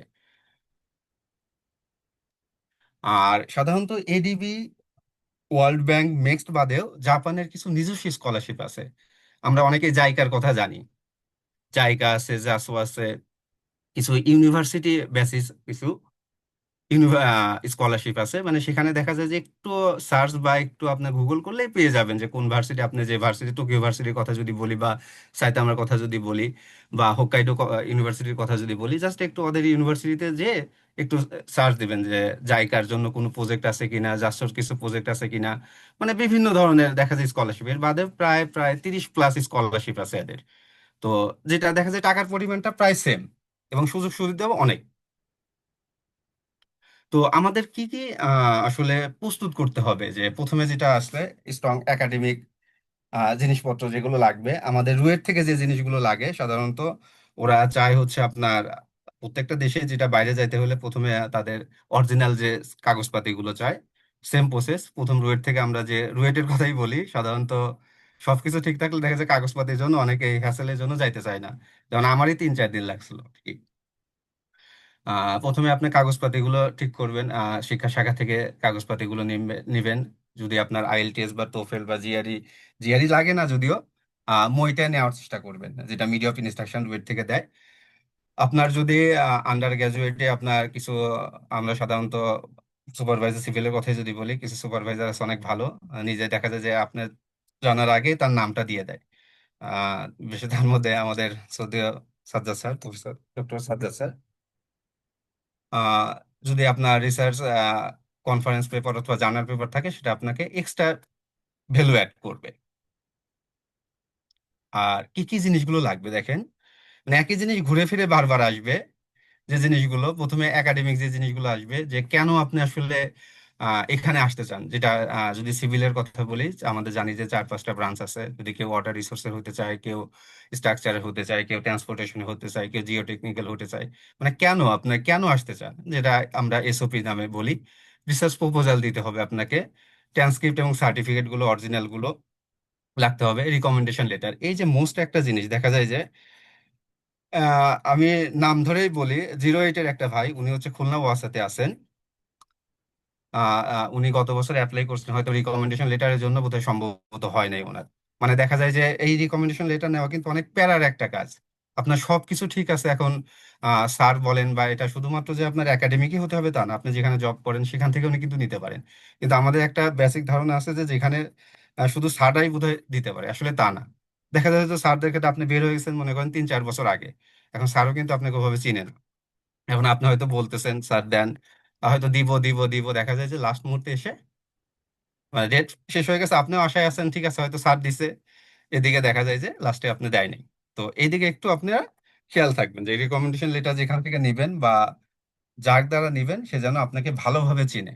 আর সাধারণত এডিবি, ওয়ার্ল্ড ব্যাংক, নেক্সট বাদেও জাপানের কিছু নিজস্ব স্কলারশিপ আছে। আমরা অনেকে জাইকার কথা জানি, জাইকা আছে, জাসো আছে, কিছু ইউনিভার্সিটি বেসিস কিছু স্কলারশিপ আছে। মানে সেখানে দেখা যায় যে একটু সার্চ বা একটু আপনার গুগল করলেই পেয়ে যাবেন যে কোন ভার্সিটি, আপনি যে ভার্সিটি, টোকিও ভার্সিটির কথা যদি বলি, বা সাইতামার কথা যদি বলি, বা হোক্কাইডো ইউনিভার্সিটির কথা যদি বলি, জাস্ট একটু ওদের ইউনিভার্সিটিতে যে একটু সার্চ দিবেন যে জাইকার জন্য কোনো প্রজেক্ট আছে কিনা, জাসর কিছু প্রজেক্ট আছে কিনা। মানে বিভিন্ন ধরনের দেখা যায় স্কলারশিপ। এর বাদে প্রায় প্রায় 30 প্লাস স্কলারশিপ আছে এদের। তো যেটা দেখা যায় টাকার পরিমাণটা প্রায় সেম, এবং সুযোগ সুবিধাও অনেক। তো আমাদের কি কি আসলে প্রস্তুত করতে হবে, যে প্রথমে যেটা আসলে স্ট্রং একাডেমিক জিনিসপত্র যেগুলো লাগবে, আমাদের রুয়েট থেকে যে জিনিসগুলো লাগে সাধারণত, ওরা চায় হচ্ছে আপনার প্রত্যেকটা দেশে যেটা বাইরে যাইতে হলে প্রথমে তাদের অরিজিনাল যে কাগজপাতিগুলো চায়। সেম প্রসেস, প্রথম রুয়েট থেকে, আমরা যে রুয়েটের কথাই বলি, সাধারণত সবকিছু ঠিক থাকলে দেখা যায় কাগজপাতির জন্য অনেকে হ্যাসেলের জন্য যাইতে চায় না। যেমন আমারই 3-4 দিন লাগছিল। প্রথমে আপনি কাগজপাতিগুলো ঠিক করবেন, শিক্ষা শাখা থেকে কাগজপাতিগুলো নিবেন। যদি আপনার আইএলটিএস বা টোফেল বা জিআরই, জিআরই লাগে না যদিও, মইটা নেওয়ার চেষ্টা করবেন, যেটা মিডিয়া অফ ইনস্ট্রাকশন ওয়েট থেকে দেয়। আপনার যদি আন্ডার গ্রাজুয়েটে আপনার কিছু, আমরা সাধারণত সুপারভাইজার সিভিলের কথাই যদি বলি, কিছু সুপারভাইজার আছে অনেক ভালো, নিজে দেখা যায় যে আপনার জানার আগে তার নামটা দিয়ে দেয়। আহ বেশি তার মধ্যে আমাদের সৌদিও Sajjad sir, professor doctor Sajjad sir. আহ, যদি আপনার রিসার্চ কনফারেন্স পেপার অথবা জার্নাল পেপার থাকে, সেটা আপনাকে এক্সট্রা ভ্যালু অ্যাড করবে। আর কি কি জিনিসগুলো লাগবে দেখেন, মানে একই জিনিস ঘুরে ফিরে বারবার আসবে। যে জিনিসগুলো প্রথমে একাডেমিক যে জিনিসগুলো আসবে, যে কেন আপনি আসলে এখানে আসতে চান, যেটা যদি সিভিলের কথা বলি, আমাদের জানি যে 4-5টা ব্রাঞ্চ আছে। যদি কেউ ওয়াটার রিসোর্সের হতে চায়, কেউ স্ট্রাকচারের হতে চায়, কেউ ট্রান্সপোর্টেশনে হতে চায়, কেউ জিও টেকনিক্যাল হতে চায়। মানে কেন আপনি কেন আসতে চান, যেটা আমরা এসওপি নামে বলি। রিসার্চ প্রপোজাল দিতে হবে আপনাকে, ট্রান্সক্রিপ্ট এবং সার্টিফিকেট গুলো অরিজিনাল গুলো লাগতে হবে, রিকমেন্ডেশন লেটার। এই যে মোস্ট একটা জিনিস দেখা যায় যে আমি নাম ধরেই বলি, 08-এর একটা ভাই, উনি হচ্ছে খুলনা ওয়াসাতে আছেন। উনি গত বছর অ্যাপ্লাই করছেন, হয়তো রিকমেন্ডেশন লেটারের জন্য বোধহয় সম্ভবত হয় নাই ওনার। মানে দেখা যায় যে এই রিকমেন্ডেশন লেটার নেওয়া কিন্তু অনেক প্যারার একটা কাজ। আপনার সবকিছু ঠিক আছে এখন, স্যার বলেন, বা এটা শুধুমাত্র যে আপনার একাডেমিকই হতে হবে তা না, আপনি যেখানে জব করেন সেখান থেকে উনি কিন্তু নিতে পারেন। কিন্তু আমাদের একটা বেসিক ধারণা আছে যে যেখানে শুধু স্যাররাই বোধহয় দিতে পারে, আসলে তা না। দেখা যায় যে স্যারদের ক্ষেত্রে আপনি বের হয়ে গেছেন মনে করেন 3-4 বছর আগে, এখন স্যারও কিন্তু আপনাকে ওভাবে চিনেন। এখন আপনি হয়তো বলতেছেন স্যার দেন, হয়তো দিব দিব দিব, দেখা যায় যে লাস্ট মুহূর্তে এসে মানে ডেট শেষ হয়ে গেছে, আপনিও আশায় আছেন ঠিক আছে হয়তো স্যার দিছে, এদিকে দেখা যায় যে লাস্টে আপনি দেয়নি। তো এইদিকে একটু আপনারা খেয়াল থাকবেন যে রিকমেন্ডেশন লেটার যেখান থেকে নিবেন বা যার দ্বারা নিবেন সে যেন আপনাকে ভালোভাবে চিনে।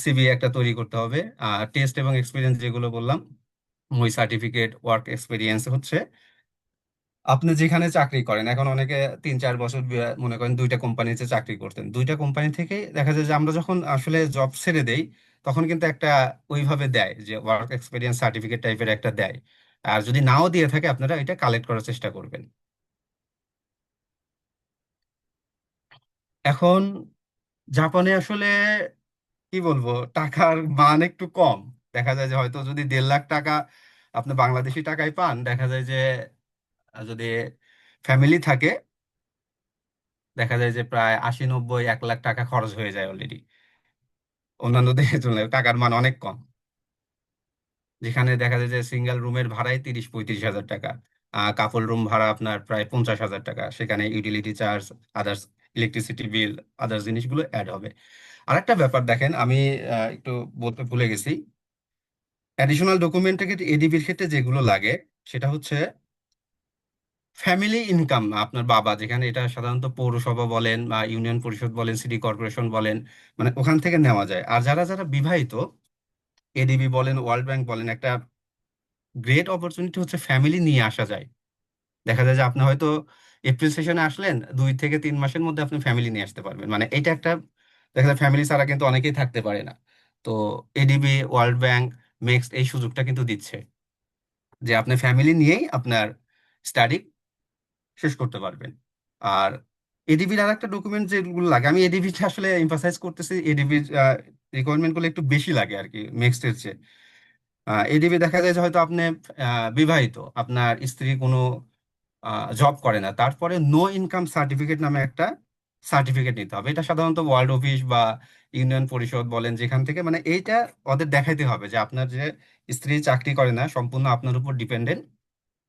সিভি একটা তৈরি করতে হবে। টেস্ট এবং এক্সপিরিয়েন্স যেগুলো বললাম, ওই সার্টিফিকেট, ওয়ার্ক এক্সপিরিয়েন্স হচ্ছে আপনি যেখানে চাকরি করেন। এখন অনেকে 3-4 বছর মনে করেন 2টা কোম্পানিতে চাকরি করতেন, 2টা কোম্পানি থেকে দেখা যায় যে আমরা যখন আসলে জব ছেড়ে দেই তখন কিন্তু একটা ওইভাবে দেয় যে ওয়ার্ক এক্সপিরিয়েন্স সার্টিফিকেট টাইপের একটা দেয়। আর যদি নাও দিয়ে থাকে আপনারা এটা কালেক্ট করার চেষ্টা করবেন। এখন জাপানে আসলে কি বলবো, টাকার মান একটু কম। দেখা যায় যে হয়তো যদি 1.5 লাখ টাকা আপনি বাংলাদেশি টাকায় পান, দেখা যায় যে যদি ফ্যামিলি থাকে, দেখা যায় যে প্রায় 80-90-1 লাখ টাকা খরচ হয়ে যায় অলরেডি। অন্যান্য দেশের তুলনায় টাকার মান অনেক কম, যেখানে দেখা যায় যে সিঙ্গেল রুমের ভাড়াই 30-35 হাজার টাকা। কাপল রুম ভাড়া আপনার প্রায় 50 হাজার টাকা, সেখানে utility charge, others electricity bill, others জিনিসগুলো অ্যাড হবে। আরেকটা ব্যাপার দেখেন, আমি একটু বলতে ভুলে গেছি। অ্যাডিশনাল ডকুমেন্ট থেকে এডিবির ক্ষেত্রে যেগুলো লাগে সেটা হচ্ছে ফ্যামিলি ইনকাম। আপনার বাবা যেখানে, এটা সাধারণত পৌরসভা বলেন বা ইউনিয়ন পরিষদ বলেন, সিটি কর্পোরেশন বলেন, মানে ওখান থেকে নেওয়া যায়। আর যারা যারা বিবাহিত, এডিবি বলেন, ওয়ার্ল্ড ব্যাংক বলেন, একটা গ্রেট অপরচুনিটি হচ্ছে ফ্যামিলি নিয়ে আসা যায়। দেখা যায় যে আপনি হয়তো এপ্রিল সেশনে আসলেন, 2 থেকে 3 মাসের মধ্যে আপনি ফ্যামিলি নিয়ে আসতে পারবেন। মানে এটা একটা, দেখা যায় ফ্যামিলি ছাড়া কিন্তু অনেকেই থাকতে পারে না। তো এডিবি, ওয়ার্ল্ড ব্যাংক, মেক্সড এই সুযোগটা কিন্তু দিচ্ছে যে আপনি ফ্যামিলি নিয়েই আপনার স্টাডি শেষ করতে পারবেন। আর এডিবির আর একটা ডকুমেন্ট যেগুলো লাগে, আমি এডিবিটা আসলে এমফাসাইজ করতেছি, এডিবির রিকোয়ারমেন্ট গুলো একটু বেশি লাগে আর কি নেক্সট এর চেয়ে। এডিবি দেখা যায় যে হয়তো আপনি বিবাহিত, আপনার স্ত্রী কোনো জব করে না, তারপরে নো ইনকাম সার্টিফিকেট নামে একটা সার্টিফিকেট নিতে হবে। এটা সাধারণত ওয়ার্ল্ড অফিস বা ইউনিয়ন পরিষদ বলেন যেখান থেকে, মানে এইটা ওদের দেখাইতে হবে যে আপনার যে স্ত্রী চাকরি করে না, সম্পূর্ণ আপনার উপর ডিপেন্ডেন্ট,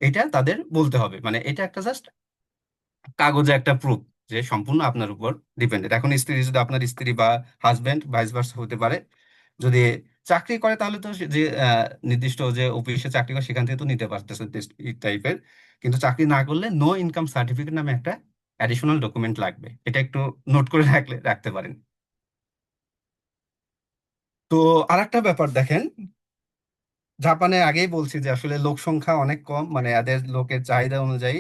এটা তাদের বলতে হবে। মানে এটা একটা জাস্ট কাগজে একটা প্রুফ যে সম্পূর্ণ আপনার উপর ডিপেন্ডেন্ট। এখন স্ত্রী যদি আপনার স্ত্রী বা হাজবেন্ড ভাইস ভার্সা হতে পারে, যদি চাকরি করে তাহলে তো যে নির্দিষ্ট যে অফিসে চাকরি করে সেখান থেকে তো নিতে পারতেছে টাইপের। কিন্তু চাকরি না করলে নো ইনকাম সার্টিফিকেট নামে একটা অ্যাডিশনাল ডকুমেন্ট লাগবে, এটা একটু নোট করে রাখতে পারেন। তো আরেকটা ব্যাপার দেখেন, জাপানে আগেই বলছি যে আসলে লোক সংখ্যা অনেক কম, মানে এদের লোকের চাহিদা অনুযায়ী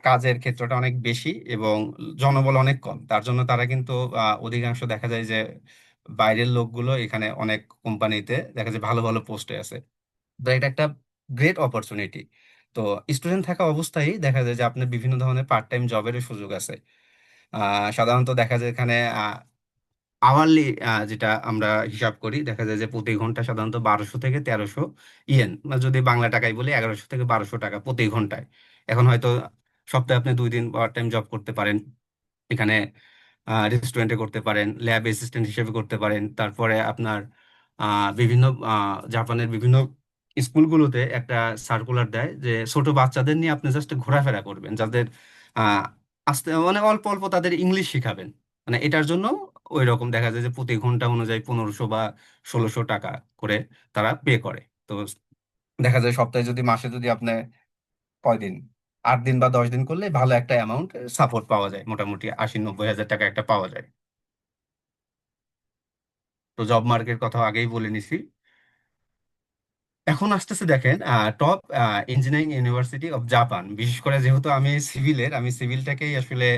কাজের ক্ষেত্রটা অনেক বেশি এবং জনবল অনেক কম। তার জন্য তারা কিন্তু অধিকাংশ দেখা যায় যে বাইরের লোকগুলো এখানে অনেক কোম্পানিতে দেখা যায় ভালো ভালো পোস্টে আছে। তো এটা একটা গ্রেট অপরচুনিটি। তো স্টুডেন্ট থাকা অবস্থায় দেখা যায় যে আপনার বিভিন্ন ধরনের পার্ট টাইম জবেরও সুযোগ আছে। সাধারণত দেখা যায় এখানে আওয়ারলি যেটা আমরা হিসাব করি, দেখা যায় যে প্রতি ঘন্টা সাধারণত 1200 থেকে 1300 ইয়েন, মানে যদি বাংলা টাকায় বলি 1100 থেকে 1200 টাকা প্রতি ঘন্টায়। এখন হয়তো সপ্তাহে আপনি 2 দিন পার্ট টাইম জব করতে পারেন, এখানে রেস্টুরেন্টে করতে পারেন, ল্যাব অ্যাসিস্ট্যান্ট হিসেবে করতে পারেন। তারপরে আপনার বিভিন্ন জাপানের বিভিন্ন স্কুলগুলোতে একটা সার্কুলার দেয় যে ছোট বাচ্চাদের নিয়ে আপনি জাস্ট ঘোরাফেরা করবেন, যাদের আহ, আস্তে মানে অল্প অল্প তাদের ইংলিশ শিখাবেন। মানে এটার জন্য ওই রকম দেখা যায় যে প্রতি ঘন্টা অনুযায়ী 1500 বা 1600 টাকা করে তারা পে করে। তো দেখা যায় সপ্তাহে যদি, মাসে যদি আপনি কয়দিন, 8 দিন বা 10 দিন করলে ভালো একটা অ্যামাউন্ট সাপোর্ট পাওয়া যায়, মোটামুটি 80-90 হাজার টাকা একটা পাওয়া যায়। তো জব মার্কেট কথা আগেই বলে নিছি। এখন আসতেছে দেখেন top engineering university of Japan, বিশেষ করে যেহেতু আমি সিভিলটাকেই আসলে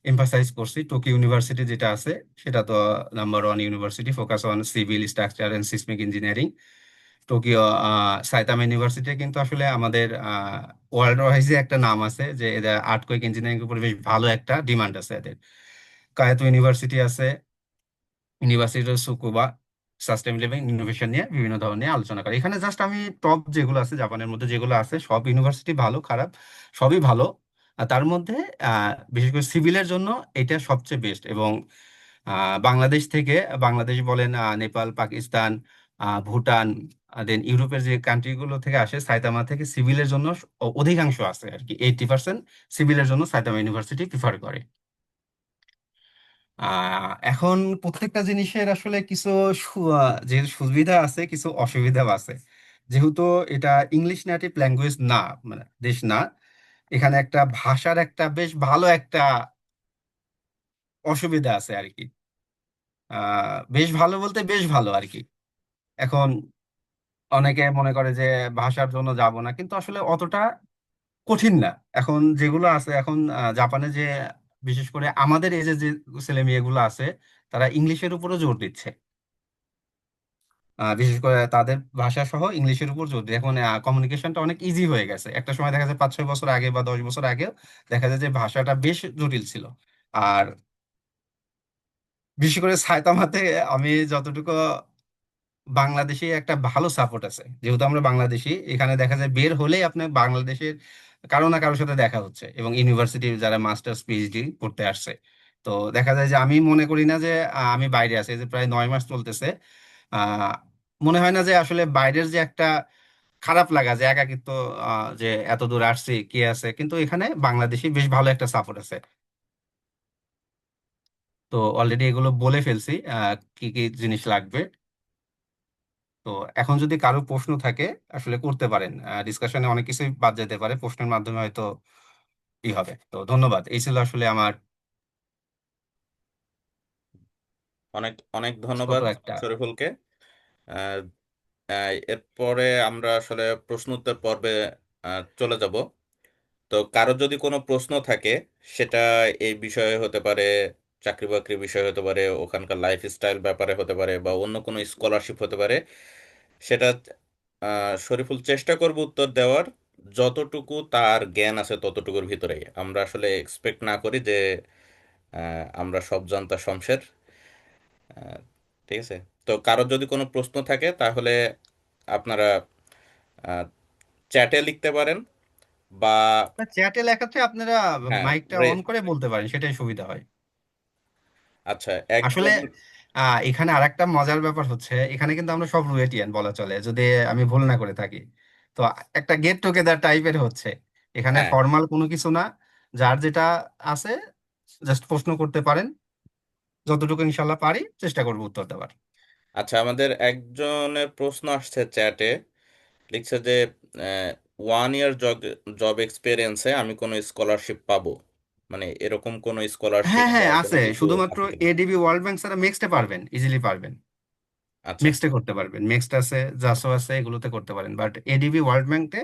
এমফাসাইজ করছি। টোকিও ইউনিভার্সিটি যেটা আছে সেটা তো number one university, focus on civil structure and seismic engineering. Tokyo Saitama university কিন্তু আসলে আমাদের ওয়ার্ল্ড ওয়াইজে একটা নাম আছে যে এদের আর্থকোয়েক ইঞ্জিনিয়ারিং উপর বেশ ভালো একটা ডিমান্ড আছে এদের। কায়াতো ইউনিভার্সিটি আছে, ইউনিভার্সিটি অফ সুকুবা, সাস্টেইনেবল ইনোভেশন নিয়ে বিভিন্ন ধরনের আলোচনা করে। এখানে জাস্ট আমি টপ যেগুলো আছে জাপানের মধ্যে যেগুলো আছে, সব ইউনিভার্সিটি ভালো খারাপ সবই ভালো। আর তার মধ্যে বিশেষ করে সিভিলের জন্য এটা সবচেয়ে বেস্ট। এবং বাংলাদেশ থেকে, বাংলাদেশ বলেন, নেপাল, পাকিস্তান, ভুটান, দেন ইউরোপের যে কান্ট্রিগুলো থেকে আসে সাইতামা থেকে সিভিলের জন্য অধিকাংশ আছে আর কি, 80% সিভিলের জন্য সাইতামা ইউনিভার্সিটি প্রিফার করে। এখন প্রত্যেকটা জিনিসের আসলে কিছু যে সুবিধা আছে কিছু অসুবিধাও আছে। যেহেতু এটা ইংলিশ নেটিভ ল্যাঙ্গুয়েজ না, মানে দেশ না, এখানে একটা ভাষার একটা বেশ ভালো একটা অসুবিধা আছে আর কি। বেশ ভালো বলতে বেশ ভালো আর কি। এখন অনেকে মনে করে যে ভাষার জন্য যাব না, কিন্তু আসলে অতটা কঠিন না। এখন যেগুলো আছে এখন জাপানে যে বিশেষ করে আমাদের এই যে যে ছেলে মেয়েগুলো আছে তারা ইংলিশের উপরও জোর দিচ্ছে। বিশেষ করে তাদের ভাষা সহ ইংলিশের উপর জোর দেয়। এখন কমিউনিকেশনটা অনেক ইজি হয়ে গেছে। একটা সময় দেখা যায় 5-6 বছর আগে বা 10 বছর আগে দেখা যায় যে ভাষাটা বেশ জটিল ছিল। আর বিশেষ করে সায়তামাতে আমি যতটুকু, বাংলাদেশে একটা ভালো সাপোর্ট আছে। যেহেতু আমরা বাংলাদেশি, এখানে দেখা যায় বের হলেই আপনার বাংলাদেশের কারো না কারোর সাথে দেখা হচ্ছে, এবং ইউনিভার্সিটির যারা মাস্টার্স পিএইচডি করতে আসছে। তো দেখা যায় যে আমি মনে করি না যে আমি বাইরে আছি, এই যে প্রায় 9 মাস চলতেছে। আহ মনে হয় না যে আসলে বাইরের যে একটা খারাপ লাগা, যে একাকিত্ব, যে এত দূর আসছি কি আছে, কিন্তু এখানে বাংলাদেশি বেশ ভালো একটা সাপোর্ট আছে। তো অলরেডি এগুলো বলে ফেলছি কি কি জিনিস লাগবে। তো এখন যদি কারো প্রশ্ন থাকে আসলে করতে পারেন, ডিসকাশনে অনেক কিছুই বাদ যেতে পারে, প্রশ্নের মাধ্যমে হয়তো ই হবে। তো ধন্যবাদ, এই ছিল আসলে আমার অনেক অনেক ছোট ধন্যবাদ একটা। শরীফুলকে। আহ, এরপরে আমরা আসলে প্রশ্ন উত্তর পর্বে চলে যাব। তো কারো যদি কোনো প্রশ্ন থাকে, সেটা এই বিষয়ে হতে পারে, চাকরি বাকরি বিষয়ে হতে পারে, ওখানকার লাইফস্টাইল ব্যাপারে হতে পারে, বা অন্য কোনো স্কলারশিপ হতে পারে, সেটা শরীফুল চেষ্টা করবে উত্তর দেওয়ার। যতটুকু তার জ্ঞান আছে ততটুকুর ভিতরেই, আমরা আসলে এক্সপেক্ট না করি যে আমরা সব জানতা শমশের। আহ, ঠিক আছে। তো কারোর যদি কোনো প্রশ্ন থাকে তাহলে আপনারা চ্যাটে লিখতে পারেন, বা চ্যাটে লেখাতে আপনারা হ্যাঁ মাইকটা অন করে বলতে পারেন, সেটাই সুবিধা হয়। আচ্ছা আসলে একজন। এখানে আরেকটা মজার ব্যাপার হচ্ছে, এখানে কিন্তু আমরা সব রুয়েটিয়ান বলা চলে যদি আমি ভুল না করে থাকি। তো একটা গেট টুগেদার টাইপের হচ্ছে, এখানে হ্যাঁ, ফর্মাল কোনো কিছু না। যার যেটা আছে জাস্ট প্রশ্ন করতে পারেন, যতটুকু ইনশাল্লাহ পারি চেষ্টা করবো উত্তর দেওয়ার। আচ্ছা, আমাদের একজনের প্রশ্ন আসছে চ্যাটে, লিখছে যে 1 ইয়ার জব জব এক্সপিরিয়েন্সে আমি কোনো স্কলারশিপ পাবো, মানে এরকম কোনো স্কলারশিপ হ্যাঁ বা হ্যাঁ কোনো আছে, কিছু শুধুমাত্র আছে কিনা? এডিবি ওয়ার্ল্ড ব্যাংক ছাড়া নেক্সটে পারবেন, ইজিলি পারবেন। আচ্ছা নেক্সটে করতে পারবেন, নেক্সট আছে, জাসো আছে, এগুলোতে করতে পারেন, বাট এডিবি ওয়ার্ল্ড ব্যাংকে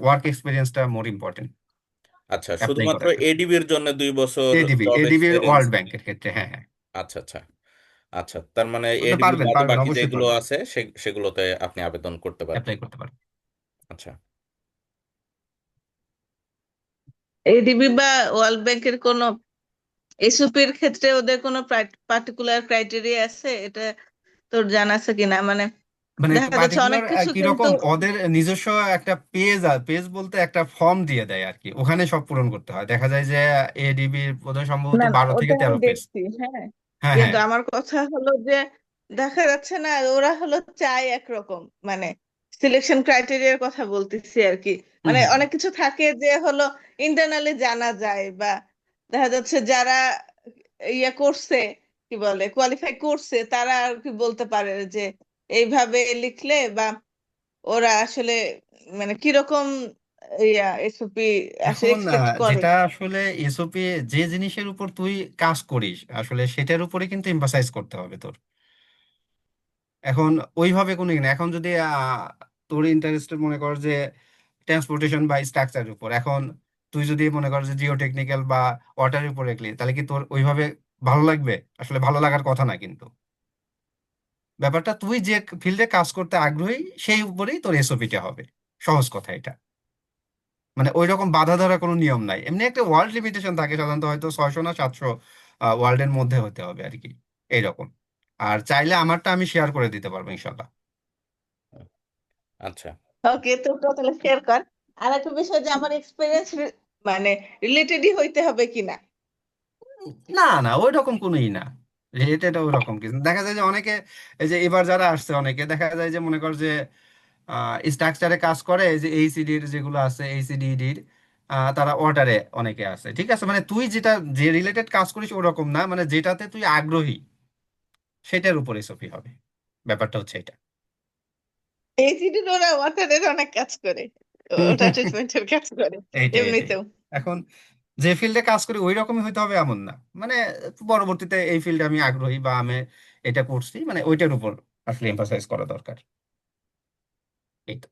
ওয়ার্ক এক্সপিরিয়েন্সটা মোর ইম্পর্টেন্ট আচ্ছা, অ্যাপ্লাই শুধুমাত্র করার ক্ষেত্রে। এডিবির জন্য 2 বছর এডিবি জব এডিবির এক্সপিরিয়েন্স। ওয়ার্ল্ড ব্যাংকের ক্ষেত্রে, হ্যাঁ হ্যাঁ। আচ্ছা আচ্ছা। আচ্ছা, তার মানে বলতে এডিবি পারবেন, বাদে পারবেন, বাকি অবশ্যই যেগুলো পারবেন, আছে সেগুলোতে আপনি আবেদন করতে পারবেন। অ্যাপ্লাই করতে পারবেন। আচ্ছা এডিবি বা ওয়ার্ল্ড ব্যাংকের কোনো এসওপির ক্ষেত্রে ওদের কোনো পার্টিকুলার ক্রাইটেরিয়া আছে, এটা তোর জানা আছে কিনা? মানে মানে দেখা যাচ্ছে পার্টিকুলার অনেক কিছু কিন্তু, কিরকম ওদের নিজস্ব একটা পেজ, পেজ বলতে একটা ফর্ম দিয়ে দেয় আর কি, ওখানে সব পূরণ করতে হয়। দেখা যায় যে এডিবির বোধহয় সম্ভবত না না 12 থেকে ওটা আমি 13 পেজ। দেখছি, হ্যাঁ। হ্যাঁ হ্যাঁ। কিন্তু আমার কথা হলো যে দেখা যাচ্ছে না ওরা হলো চায় একরকম, মানে সিলেকশন ক্রাইটেরিয়ার কথা বলতেছি আর কি। হুম মানে হুম। অনেক কিছু থাকে যে হলো ইন্টারনালি জানা যায়, বা দেখা যাচ্ছে যারা ইয়ে করছে, কি বলে, কোয়ালিফাই করছে, তারা আর কি বলতে পারে যে এইভাবে লিখলে, বা ওরা আসলে মানে কিরকম ইয়া এসওপি আসলে এখন এক্সপেক্ট করে। যেটা আসলে এসওপি, যে জিনিসের উপর তুই কাজ করিস আসলে সেটার উপরে কিন্তু এমফাসাইজ করতে হবে তোর। এখন ওইভাবে কোনো ই না। এখন যদি তোর ইন্টারেস্টেড মনে কর যে ট্রান্সপোর্টেশন বা স্ট্রাকচারের উপর, এখন তুই যদি মনে কর যে জিও টেকনিক্যাল বা ওয়াটারের উপর রাখলি, তাহলে কি তোর ওইভাবে ভালো লাগবে? আসলে ভালো লাগার কথা না কিন্তু। ব্যাপারটা তুই যে ফিল্ডে কাজ করতে আগ্রহী সেই উপরেই তোর এসওপিটা হবে। সহজ কথা এটা। মানে ওই রকম বাধা ধরা কোনো নিয়ম নাই। এমনি একটা ওয়ার্ল্ড লিমিটেশন থাকে সাধারণত, হয়তো 600 না 700 ওয়ার্ল্ডের মধ্যে হতে হবে আর কি, এইরকম। আর চাইলে আমারটা আমি শেয়ার করে দিতে পারবো ইনশাল্লাহ। আচ্ছা। ওকে, তো তাহলে শেয়ার কর। আর একটা বিষয় যে আমার এক্সপিরিয়েন্স মানে রিলেটেডই হইতে হবে কিনা। না না, ওই রকম কোনোই না। রিলেটেড ওই রকম কিছু না। দেখা যায় যে অনেকে, এই যে এবার যারা আসছে অনেকে দেখা যায় যে মনে কর যে স্ট্রাকচারে কাজ করে, এই যে এইসিডির যেগুলো আছে, এইসিডিডির তারা অর্ডারে অনেকে আছে। ঠিক আছে, মানে তুই যেটা যে রিলেটেড কাজ করিস ওরকম না, মানে যেটাতে তুই আগ্রহী সেটার উপরে এসওপি হবে। ব্যাপারটা হচ্ছে এটা। এসিডি ওরা ওয়াটারের অনেক কাজ করে, ওটা ট্রিটমেন্টের কাজ করে এইটাই। এমনিতেও। এখন যে ফিল্ডে কাজ করি ওই রকমই হইতে হবে এমন না। মানে পরবর্তীতে এই ফিল্ডে আমি আগ্রহী বা আমি এটা করছি, মানে ওইটার উপর আসলে এমফাসাইজ করা দরকার। এই তো।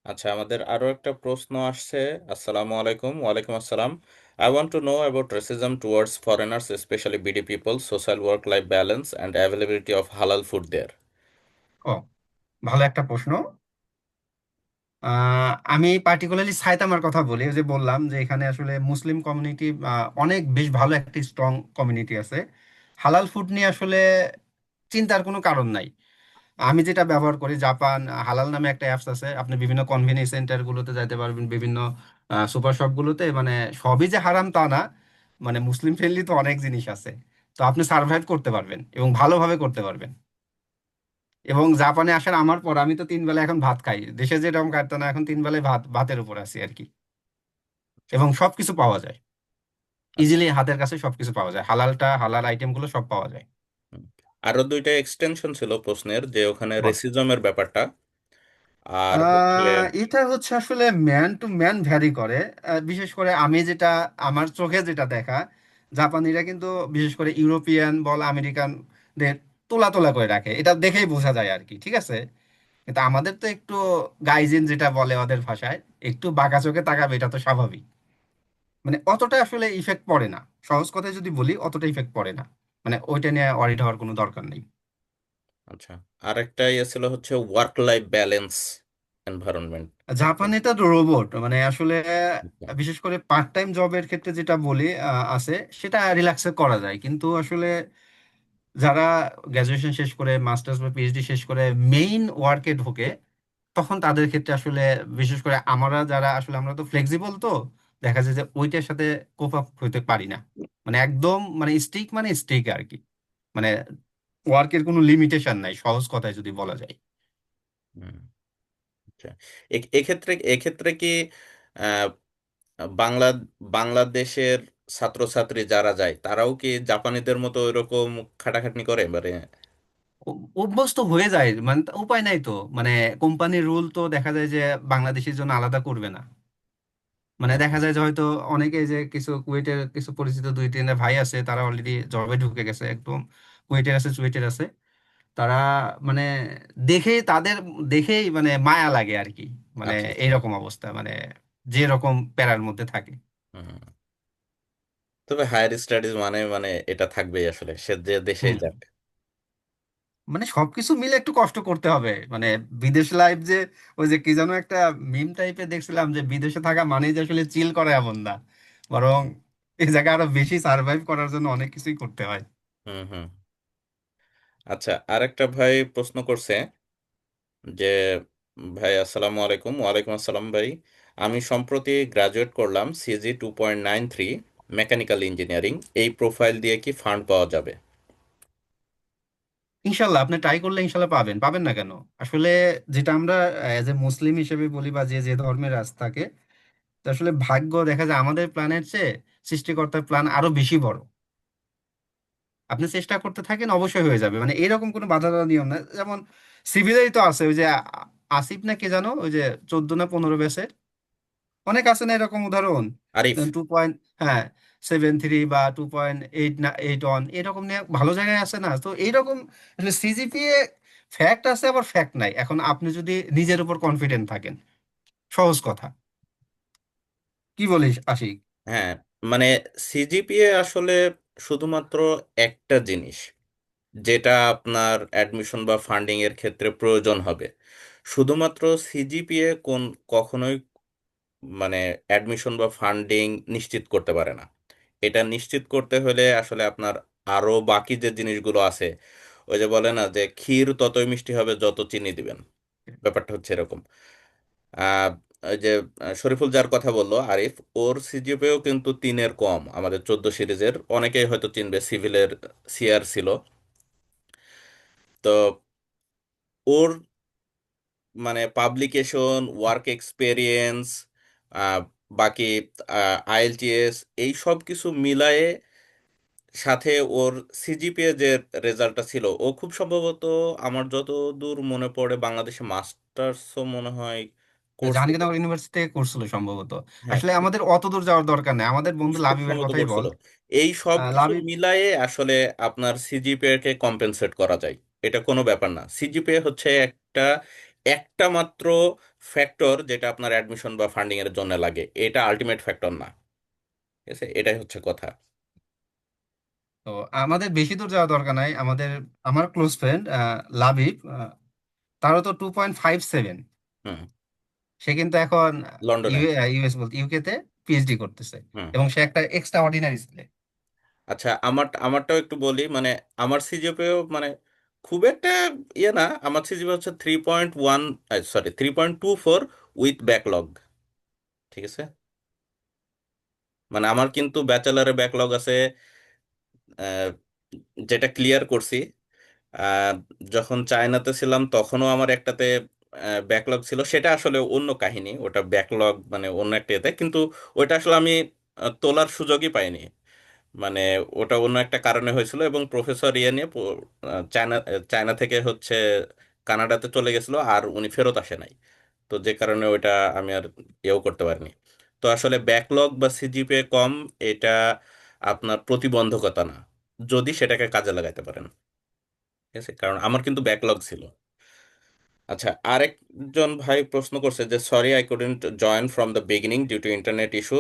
আচ্ছা, আমাদের আরো একটা প্রশ্ন আসছে। আসসালামু আলাইকুম। ওয়ালাইকুম আসসালাম। I want to know about racism towards foreigners, especially BD people, social work-life balance, and availability of halal food there. ও, ভালো একটা প্রশ্ন। আমি পার্টিকুলারলি সাইতামার কথা বলি। ওই যে বললাম যে এখানে আসলে মুসলিম কমিউনিটি অনেক বেশ ভালো একটা স্ট্রং কমিউনিটি আছে। হালাল ফুড নিয়ে আসলে চিন্তার কোনো কারণ নাই। আমি যেটা ব্যবহার করি, জাপান হালাল নামে একটা অ্যাপস আছে। আপনি বিভিন্ন কনভেনিয়েন্স সেন্টার গুলোতে যাইতে পারবেন, বিভিন্ন সুপার শপ গুলোতে। মানে সবই যে হারাম তা না, মানে মুসলিম ফ্রেন্ডলি তো অনেক জিনিস আছে। তো আপনি সার্ভাইভ করতে পারবেন এবং ভালোভাবে করতে পারবেন। এবং জাপানে আসার আমার পর আমি তো 3 বেলা এখন ভাত খাই। দেশে যেরকম খাইতো না, এখন 3 বেলায় ভাতের উপর আছি আর কি। এবং সবকিছু পাওয়া যায় আচ্ছা। ইজিলি, হাতের কাছে সবকিছু পাওয়া যায়। হালাল আইটেম গুলো সব পাওয়া যায়। হুম। আরো দুইটা এক্সটেনশন ছিল প্রশ্নের, যে ওখানে বল। রেসিজমের ব্যাপারটা আর হচ্ছে। এটা হচ্ছে আসলে ম্যান টু ম্যান ভ্যারি করে। বিশেষ করে আমি যেটা, আমার চোখে যেটা দেখা, জাপানিরা কিন্তু বিশেষ করে ইউরোপিয়ান বল আমেরিকানদের তোলা তোলা করে রাখে, এটা দেখেই বোঝা যায় আর কি। ঠিক আছে, কিন্তু আমাদের তো একটু গাইজিন যেটা বলে ওদের ভাষায়, একটু বাঁকা চোখে তাকাবে, এটা তো স্বাভাবিক। মানে অতটা আসলে ইফেক্ট পড়ে না। সহজ কথায় যদি বলি, অতটা ইফেক্ট পড়ে না। মানে ওইটা নিয়ে ওয়ারিড হওয়ার কোনো দরকার নেই। আচ্ছা, আরেকটা ইয়ে ছিল হচ্ছে ওয়ার্ক লাইফ ব্যালেন্স এনভায়রনমেন্ট। জাপানে এটা রোবট, মানে আসলে বিশেষ করে পার্ট টাইম জবের ক্ষেত্রে যেটা বলি আছে, সেটা রিল্যাক্সে করা যায়। কিন্তু আসলে যারা গ্রাজুয়েশন শেষ করে মাস্টার্স বা পিএইচডি শেষ করে মেইন ওয়ার্কে ঢোকে, তখন তাদের ক্ষেত্রে আসলে, বিশেষ করে আমরা যারা আসলে, আমরা তো ফ্লেক্সিবল, তো দেখা যায় যে ওইটার সাথে কোপ আপ হইতে পারি না। মানে একদম মানে স্ট্রিক, মানে স্ট্রিক আর কি। মানে ওয়ার্কের কোনো লিমিটেশন নাই, সহজ কথায় যদি বলা যায়। হুম। আচ্ছা, এক্ষেত্রে এক্ষেত্রে কি আহ, বাংলা বাংলাদেশের ছাত্রছাত্রী যারা যায় তারাও কি জাপানিদের মতো ওইরকম খাটাখাটনি করে মানে? অভ্যস্ত হয়ে যায়, মানে উপায় নাই তো। মানে কোম্পানির রুল তো দেখা যায় যে বাংলাদেশের জন্য আলাদা করবে না। মানে দেখা হুম। যায় যে হয়তো অনেকে, যে কিছু কুয়েটের কিছু পরিচিত 2-3 ভাই আছে, তারা অলরেডি জবে ঢুকে গেছে একদম। কুয়েটের আছে, চুয়েটের আছে। তারা মানে দেখেই তাদের, দেখেই মানে মায়া লাগে আর কি। মানে আচ্ছা, আচ্ছা। এইরকম অবস্থা, মানে যে রকম প্যারার মধ্যে থাকে। হুম। তবে হায়ার স্টাডিজ মানে মানে এটা থাকবেই আসলে, সে যে দেশেই হুম। যাক। মানে সবকিছু মিলে একটু কষ্ট করতে হবে। মানে বিদেশ লাইফ যে, ওই যে কি যেন একটা মিম টাইপে দেখছিলাম, যে বিদেশে থাকা মানেই যে আসলে চিল করে এমন না, বরং এই জায়গায় আরো বেশি সার্ভাইভ করার জন্য অনেক কিছুই করতে হয়। হুম, হুম। আচ্ছা, আরেকটা ভাই প্রশ্ন করছে যে, ভাই আসসালামু আলাইকুম। ওয়ালাইকুম আসসালাম ভাই। আমি সম্প্রতি গ্রাজুয়েট করলাম, সিজি 2.93, মেকানিক্যাল ইঞ্জিনিয়ারিং। এই প্রোফাইল দিয়ে কি ফান্ড পাওয়া যাবে? ইনশাল্লাহ আপনি ট্রাই করলে ইনশাল্লাহ পাবেন। পাবেন না কেন? আসলে যেটা আমরা এজ এ মুসলিম হিসেবে বলি, বা যে যে ধর্মের রাজ থাকে, তো আসলে ভাগ্য দেখা যায় আমাদের প্ল্যানের চেয়ে সৃষ্টিকর্তার প্ল্যান আরো বেশি বড়। আপনি চেষ্টা করতে থাকেন, অবশ্যই হয়ে যাবে। মানে এরকম কোনো বাধা দেওয়ার নিয়ম না। যেমন সিভিলেই তো আছে, ওই যে আসিফ না কে জানো, ওই যে 14 না 15 ব্যাচের, অনেক আছে না এরকম উদাহরণ, আরিফ। 2.73 বা 2.881 এরকম নিয়ে ভালো জায়গায় আছে না? তো এইরকম সিজিপিএ ফ্যাক্ট আছে আবার ফ্যাক্ট নাই। এখন আপনি যদি নিজের উপর কনফিডেন্ট থাকেন, সহজ কথা, কি বলিস আশিক? হ্যাঁ, মানে সিজিপিএ আসলে শুধুমাত্র একটা জিনিস যেটা আপনার অ্যাডমিশন বা ফান্ডিং এর ক্ষেত্রে প্রয়োজন হবে। শুধুমাত্র সিজিপিএ কখনোই মানে অ্যাডমিশন বা ফান্ডিং নিশ্চিত করতে পারে না। এটা নিশ্চিত করতে হলে আসলে আপনার আরো বাকি যে জিনিসগুলো আছে, ওই যে বলে না যে ক্ষীর ততই মিষ্টি হবে যত চিনি দিবেন, ব্যাপারটা হচ্ছে এরকম। আহ ওই যে শরীফুল যার কথা বললো আরিফ, ওর সিজিপিএও কিন্তু 3-এর কম। আমাদের 14 সিরিজের অনেকেই হয়তো চিনবে, সিভিলের সিআর ছিল। তো ওর মানে পাবলিকেশন, ওয়ার্ক এক্সপেরিয়েন্স, বাকি আইএলটিএস, এই সব কিছু মিলায়ে সাথে ওর সিজিপিএ যে রেজাল্টটা ছিল, ও খুব সম্ভবত আমার যত দূর মনে পড়ে বাংলাদেশে মাস্টার্সও মনে হয় করছিল। জাহাঙ্গীরনগর ইউনিভার্সিটি থেকে করছিল সম্ভবত। হ্যাঁ, আসলে আমাদের অত দূর যাওয়ার দরকার নেই, আমাদের বন্ধু খুব লাবিবের সম্ভবত কথাই বল। করছিল। এই সব কিছু লাবিব, মিলায়ে আসলে আপনার সিজিপিএ কে কম্পেনসেট করা যায়, এটা কোনো ব্যাপার না। সিজিপিএ হচ্ছে একটা একটা মাত্র ফ্যাক্টর যেটা আপনার অ্যাডমিশন বা ফান্ডিং এর জন্য লাগে, এটা আলটিমেট ফ্যাক্টর না। ঠিক আছে, এটাই হচ্ছে কথা। তো আমাদের বেশি দূর যাওয়া দরকার নাই। আমার ক্লোজ ফ্রেন্ড লাবিব, তারও তো 2.57। হুম। সে কিন্তু এখন লন্ডনে। ইউএস বলতে ইউকে তে পিএইচডি করতেছে, হুম। এবং সে একটা এক্সট্রা অর্ডিনারি ছেলে। আচ্ছা, আমারটাও একটু বলি। মানে আমার সিজিপিএও মানে খুব একটা ইয়ে না। আমার সিজিপিএ হচ্ছে 3.1, সরি 3.24 উইথ ব্যাকলগ। ঠিক আছে, মানে আমার কিন্তু ব্যাচেলারে ব্যাকলগ আছে, আহ, যেটা ক্লিয়ার করছি। আহ, যখন চায়নাতে ছিলাম তখনও আমার একটাতে ব্যাকলগ ছিল, সেটা আসলে অন্য কাহিনী। ওটা ব্যাকলগ মানে অন্য একটা এতে, কিন্তু ওইটা আসলে আমি তোলার সুযোগই পাইনি। মানে ওটা অন্য একটা কারণে হয়েছিল, এবং প্রফেসর ইয়ে নিয়ে চায়না চায়না থেকে হচ্ছে কানাডাতে চলে গেছিল, আর উনি ফেরত আসে নাই। তো যে কারণে ওইটা আমি আর ইয়েও করতে পারিনি। তো আসলে ব্যাকলগ বা সিজিপিএ কম, এটা আপনার প্রতিবন্ধকতা না, যদি সেটাকে কাজে লাগাইতে পারেন। ঠিক আছে, কারণ আমার কিন্তু ব্যাকলগ ছিল। আচ্ছা, আরেকজন ভাই প্রশ্ন করছে যে sorry I couldn't join from the beginning due to internet issue.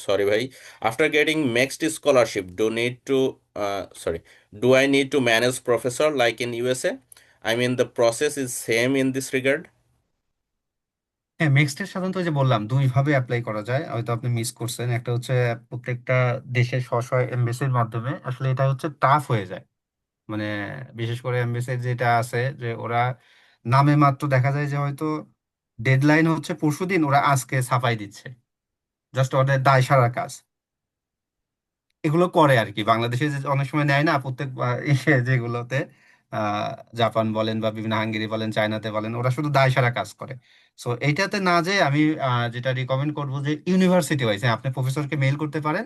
Sorry ভাই, after getting next scholarship do I need to manage professor like in USA? I mean the process is same in this regard. হ্যাঁ, মিক্সড সাধারণত ওই যে বললাম দুই ভাবে অ্যাপ্লাই করা যায়, হয়তো আপনি মিস করছেন। একটা হচ্ছে প্রত্যেকটা দেশের স্ব স্ব এমবেসির মাধ্যমে, আসলে এটা হচ্ছে টাফ হয়ে যায়। মানে বিশেষ করে এমবেসির যেটা আছে, যে ওরা নামে মাত্র দেখা যায় যে হয়তো ডেডলাইন হচ্ছে পরশুদিন, ওরা আজকে ছাপাই দিচ্ছে, জাস্ট ওদের দায় সারা কাজ এগুলো করে আর কি। বাংলাদেশে যে অনেক সময় নেয় না প্রত্যেক যেগুলোতে, আহ, জাপান বলেন বা বিভিন্ন হাঙ্গেরি বলেন, চায়নাতে বলেন, ওরা শুধু দায় সারা কাজ করে। সো এইটাতে না, যে আমি যেটা রিকমেন্ড করবো যে ইউনিভার্সিটি ওয়াইজ আপনি প্রফেসরকে মেইল করতে পারেন,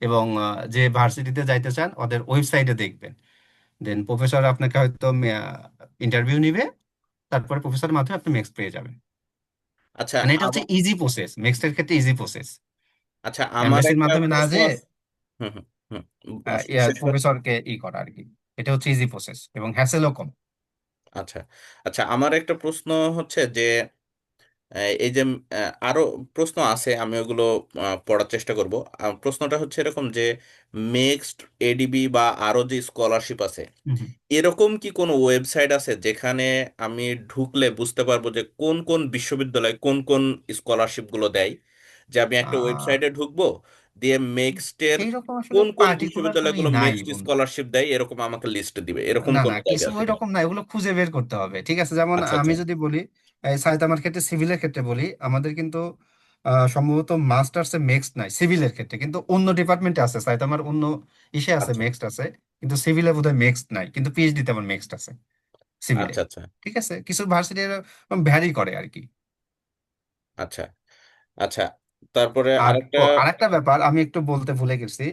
এবং যে ভার্সিটিতে যাইতে চান ওদের ওয়েবসাইটে দেখবেন। দেন প্রফেসর আপনাকে হয়তো ইন্টারভিউ নিবে, তারপরে প্রফেসরের মাধ্যমে আপনি মেক্স পেয়ে যাবেন। আচ্ছা মানে এটা হচ্ছে ইজি প্রসেস, মেক্সটের ক্ষেত্রে ইজি প্রসেস, আচ্ছা, আমার এমবেসির একটা মাধ্যমে না প্রশ্ন যে আছে। হুম, হুম, হুম। শেষ করে। প্রফেসরকে করা আর কি। এটা হচ্ছে ইজি প্রসেস এবং হ্যাসেলও কম। আচ্ছা, আচ্ছা, আমার একটা প্রশ্ন হচ্ছে যে এই যে আরো প্রশ্ন আছে, আমি ওগুলো পড়ার চেষ্টা করব। প্রশ্নটা হচ্ছে এরকম যে মিক্সড এডিবি বা আরো যে স্কলারশিপ আছে, হুম হুম। এরকম কি কোনো ওয়েবসাইট আছে যেখানে আমি ঢুকলে বুঝতে পারবো যে কোন কোন বিশ্ববিদ্যালয় কোন কোন স্কলারশিপ গুলো দেয়? যে আমি একটা আহ, ওয়েবসাইটে ঢুকবো, দিয়ে মিক্সডের সেইরকম আসলে কোন কোন পার্টিকুলার কোনো বিশ্ববিদ্যালয়গুলো নাই মিক্সড বন্ধু। স্কলারশিপ দেয় এরকম আমাকে লিস্ট দিবে, এরকম না কোন না, জায়গা কিছু আছে ওই কিনা? রকম না, এগুলো খুঁজে বের করতে হবে। ঠিক আছে, যেমন আচ্ছা, আমি আচ্ছা, যদি বলি, এই সাইতামার ক্ষেত্রে সিভিলের ক্ষেত্রে বলি, আমাদের কিন্তু সম্ভবত মাস্টার্স এ মিক্সড নাই সিভিলের ক্ষেত্রে, কিন্তু অন্য ডিপার্টমেন্টে আছে। সাইতামার অন্য ইসে আছে, আচ্ছা, মিক্সড আছে, কিন্তু সিভিলে বোধহয় মিক্সড নাই, কিন্তু পিএইচডি তে আমার মিক্সড আছে সিভিলে। আচ্ছা, আচ্ছা, ঠিক আছে, কিছু ভার্সিটি ভ্যারি করে আর কি। আচ্ছা, আচ্ছা, তারপরে আর আরেকটা। আরেকটা ব্যাপার আমি একটু বলতে ভুলে গেছি।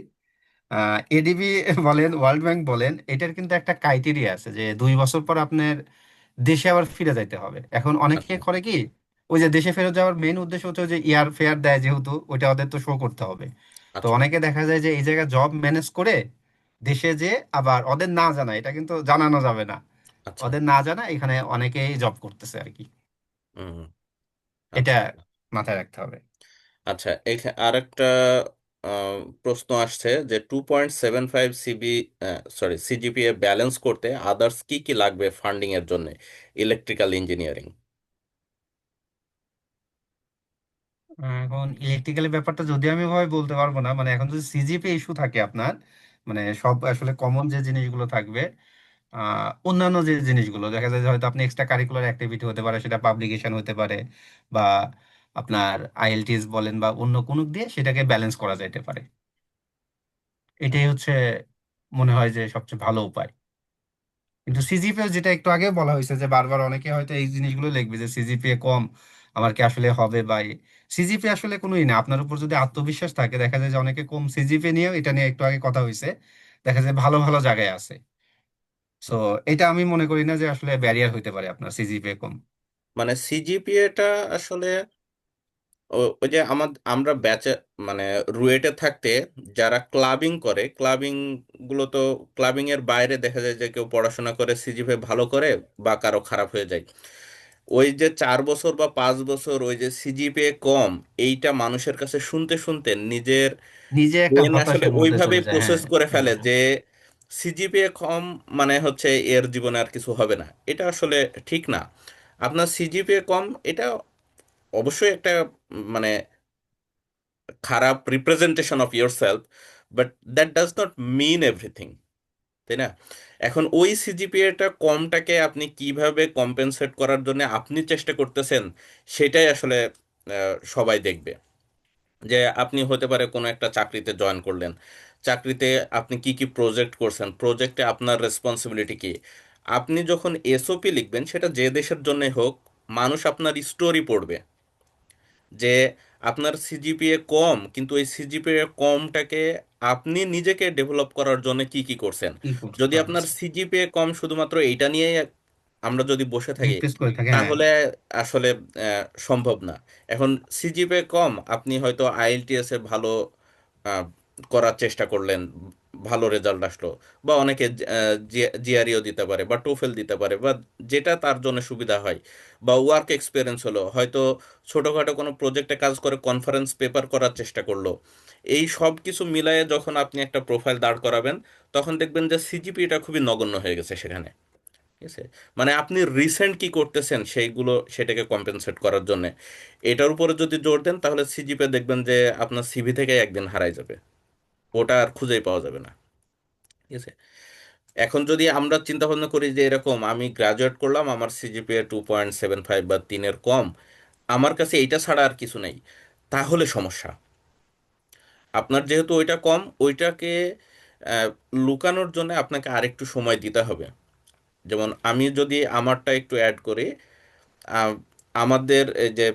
এডিবি বলেন, ওয়ার্ল্ড ব্যাংক বলেন, এটার কিন্তু একটা ক্রাইটেরিয়া আছে যে 2 বছর পর আপনার দেশে আবার ফিরে যাইতে হবে। এখন অনেকে আচ্ছা, করে কি, ওই যে দেশে ফেরত যাওয়ার মেইন উদ্দেশ্য হচ্ছে যে ইয়ার ফেয়ার দেয় যেহেতু, ওইটা ওদের তো শো করতে হবে। তো আচ্ছা অনেকে দেখা যায় যে এই জায়গায় জব ম্যানেজ করে দেশে যে আবার ওদের না জানা, এটা কিন্তু জানানো যাবে না, আচ্ছা। ওদের না জানা এখানে অনেকেই জব করতেছে আর কি। হুম। এটা আচ্ছা মাথায় রাখতে হবে। আচ্ছা, আরেকটা প্রশ্ন আসছে যে 2.75 সিজিপিএ ব্যালেন্স করতে আদার্স কি কি লাগবে ফান্ডিং এর জন্য ইলেকট্রিক্যাল ইঞ্জিনিয়ারিং? এখন ইলেকট্রিক্যালের ব্যাপারটা যদি আমি ভাবে বলতে পারবো না, মানে এখন যদি সিজিপি ইস্যু থাকে আপনার, মানে সব আসলে কমন যে জিনিসগুলো থাকবে, অন্যান্য যে জিনিসগুলো দেখা যায় যে হয়তো আপনি এক্সট্রা কারিকুলার অ্যাক্টিভিটি হতে পারে, সেটা পাবলিকেশন হতে পারে, বা আপনার আইএলটিএস বলেন বা অন্য কোনো দিয়ে সেটাকে ব্যালেন্স করা যেতে পারে। এটাই হচ্ছে মনে হয় যে সবচেয়ে ভালো উপায়। কিন্তু সিজিপিএ যেটা একটু আগে বলা হয়েছে যে বারবার অনেকে হয়তো এই জিনিসগুলো লিখবে যে সিজিপিএ কম, আমার কি আসলে হবে, বা সিজিপিএ আসলে কোনোই না, আপনার উপর যদি আত্মবিশ্বাস থাকে, দেখা যায় যে অনেকে কম সিজিপিএ নিয়েও, এটা নিয়ে একটু আগে কথা হয়েছে, দেখা যায় ভালো ভালো জায়গায় আছে। সো এটা আমি মনে করি না যে আসলে ব্যারিয়ার হইতে পারে আপনার সিজিপিএ কম। মানে সিজিপিএটা আসলে ওই যে আমরা ব্যাচে মানে রুয়েটে থাকতে যারা ক্লাবিং করে, ক্লাবিং গুলো তো ক্লাবিং এর বাইরে দেখা যায় যে কেউ পড়াশোনা করে সিজিপিএ ভালো করে বা কারো খারাপ হয়ে যায়। ওই যে 4 বছর বা 5 বছর ওই যে সিজিপিএ কম, এইটা মানুষের কাছে শুনতে শুনতে নিজের নিজে একটা ব্রেন আসলে হতাশার মধ্যে ওইভাবে চলে যায়, হ্যাঁ। প্রসেস করে ফেলে এরকম যে সিজিপিএ কম মানে হচ্ছে এর জীবনে আর কিছু হবে না। এটা আসলে ঠিক না। আপনার সিজিপিএ কম এটা অবশ্যই একটা মানে খারাপ representation of yourself, but that does not mean everything, তাই না? এখন ওই সিজিপিএটা কমটাকে আপনি কিভাবে কম্পেনসেট করার জন্য আপনি চেষ্টা করতেছেন, সেটাই আসলে সবাই দেখবে। যে আপনি হতে পারে কোনো একটা চাকরিতে জয়েন করলেন, চাকরিতে আপনি কি কি প্রজেক্ট করছেন, প্রজেক্টে আপনার রেসপন্সিবিলিটি কি। আপনি যখন এসওপি লিখবেন, সেটা যে দেশের জন্যই হোক, মানুষ আপনার স্টোরি পড়বে যে আপনার সিজিপিএ কম, কিন্তু এই সিজিপিএ কমটাকে আপনি নিজেকে ডেভেলপ করার জন্য কি কি করছেন। কি যদি করা আপনার হয়েছে, সিজিপিএ কম শুধুমাত্র এইটা নিয়ে আমরা যদি বসে থাকি, রিপ্লেস করে থাকে, হ্যাঁ। তাহলে আসলে সম্ভব না। এখন সিজিপিএ কম, আপনি হয়তো আইএলটিএস এ ভালো আহ, করার চেষ্টা করলেন, ভালো রেজাল্ট আসলো, বা অনেকে জিআরইও দিতে পারে বা টোফেল দিতে পারে, বা যেটা তার জন্য সুবিধা হয়, বা ওয়ার্ক এক্সপিরিয়েন্স হলো, হয়তো ছোটখাটো কোনো প্রজেক্টে কাজ করে কনফারেন্স পেপার করার চেষ্টা করলো। এই সব কিছু মিলায়ে যখন আপনি একটা প্রোফাইল দাঁড় করাবেন, তখন দেখবেন যে সিজিপিটা খুবই নগণ্য হয়ে গেছে সেখানে। ঠিক আছে? মানে আপনি রিসেন্ট কি করতেছেন সেইগুলো, সেটাকে কম্পেনসেট করার জন্য এটার উপরে যদি জোর দেন, তাহলে সিজিপি দেখবেন যে আপনার সিভি থেকে একদিন হারাই যাবে, ওটা আর খুঁজেই পাওয়া যাবে না। ঠিক আছে? এখন যদি আমরা চিন্তা ভাবনা করি যে এরকম আমি গ্রাজুয়েট করলাম, আমার সিজিপিএ 2.75 বা 3-এর কম, আমার কাছে এইটা ছাড়া আর কিছু নেই, তাহলে সমস্যা। আপনার যেহেতু ওইটা কম, ওইটাকে আহ, লুকানোর জন্য আপনাকে আরেকটু সময় দিতে হবে। যেমন আমি যদি আমারটা একটু অ্যাড করি, আহ, আমাদের এই যে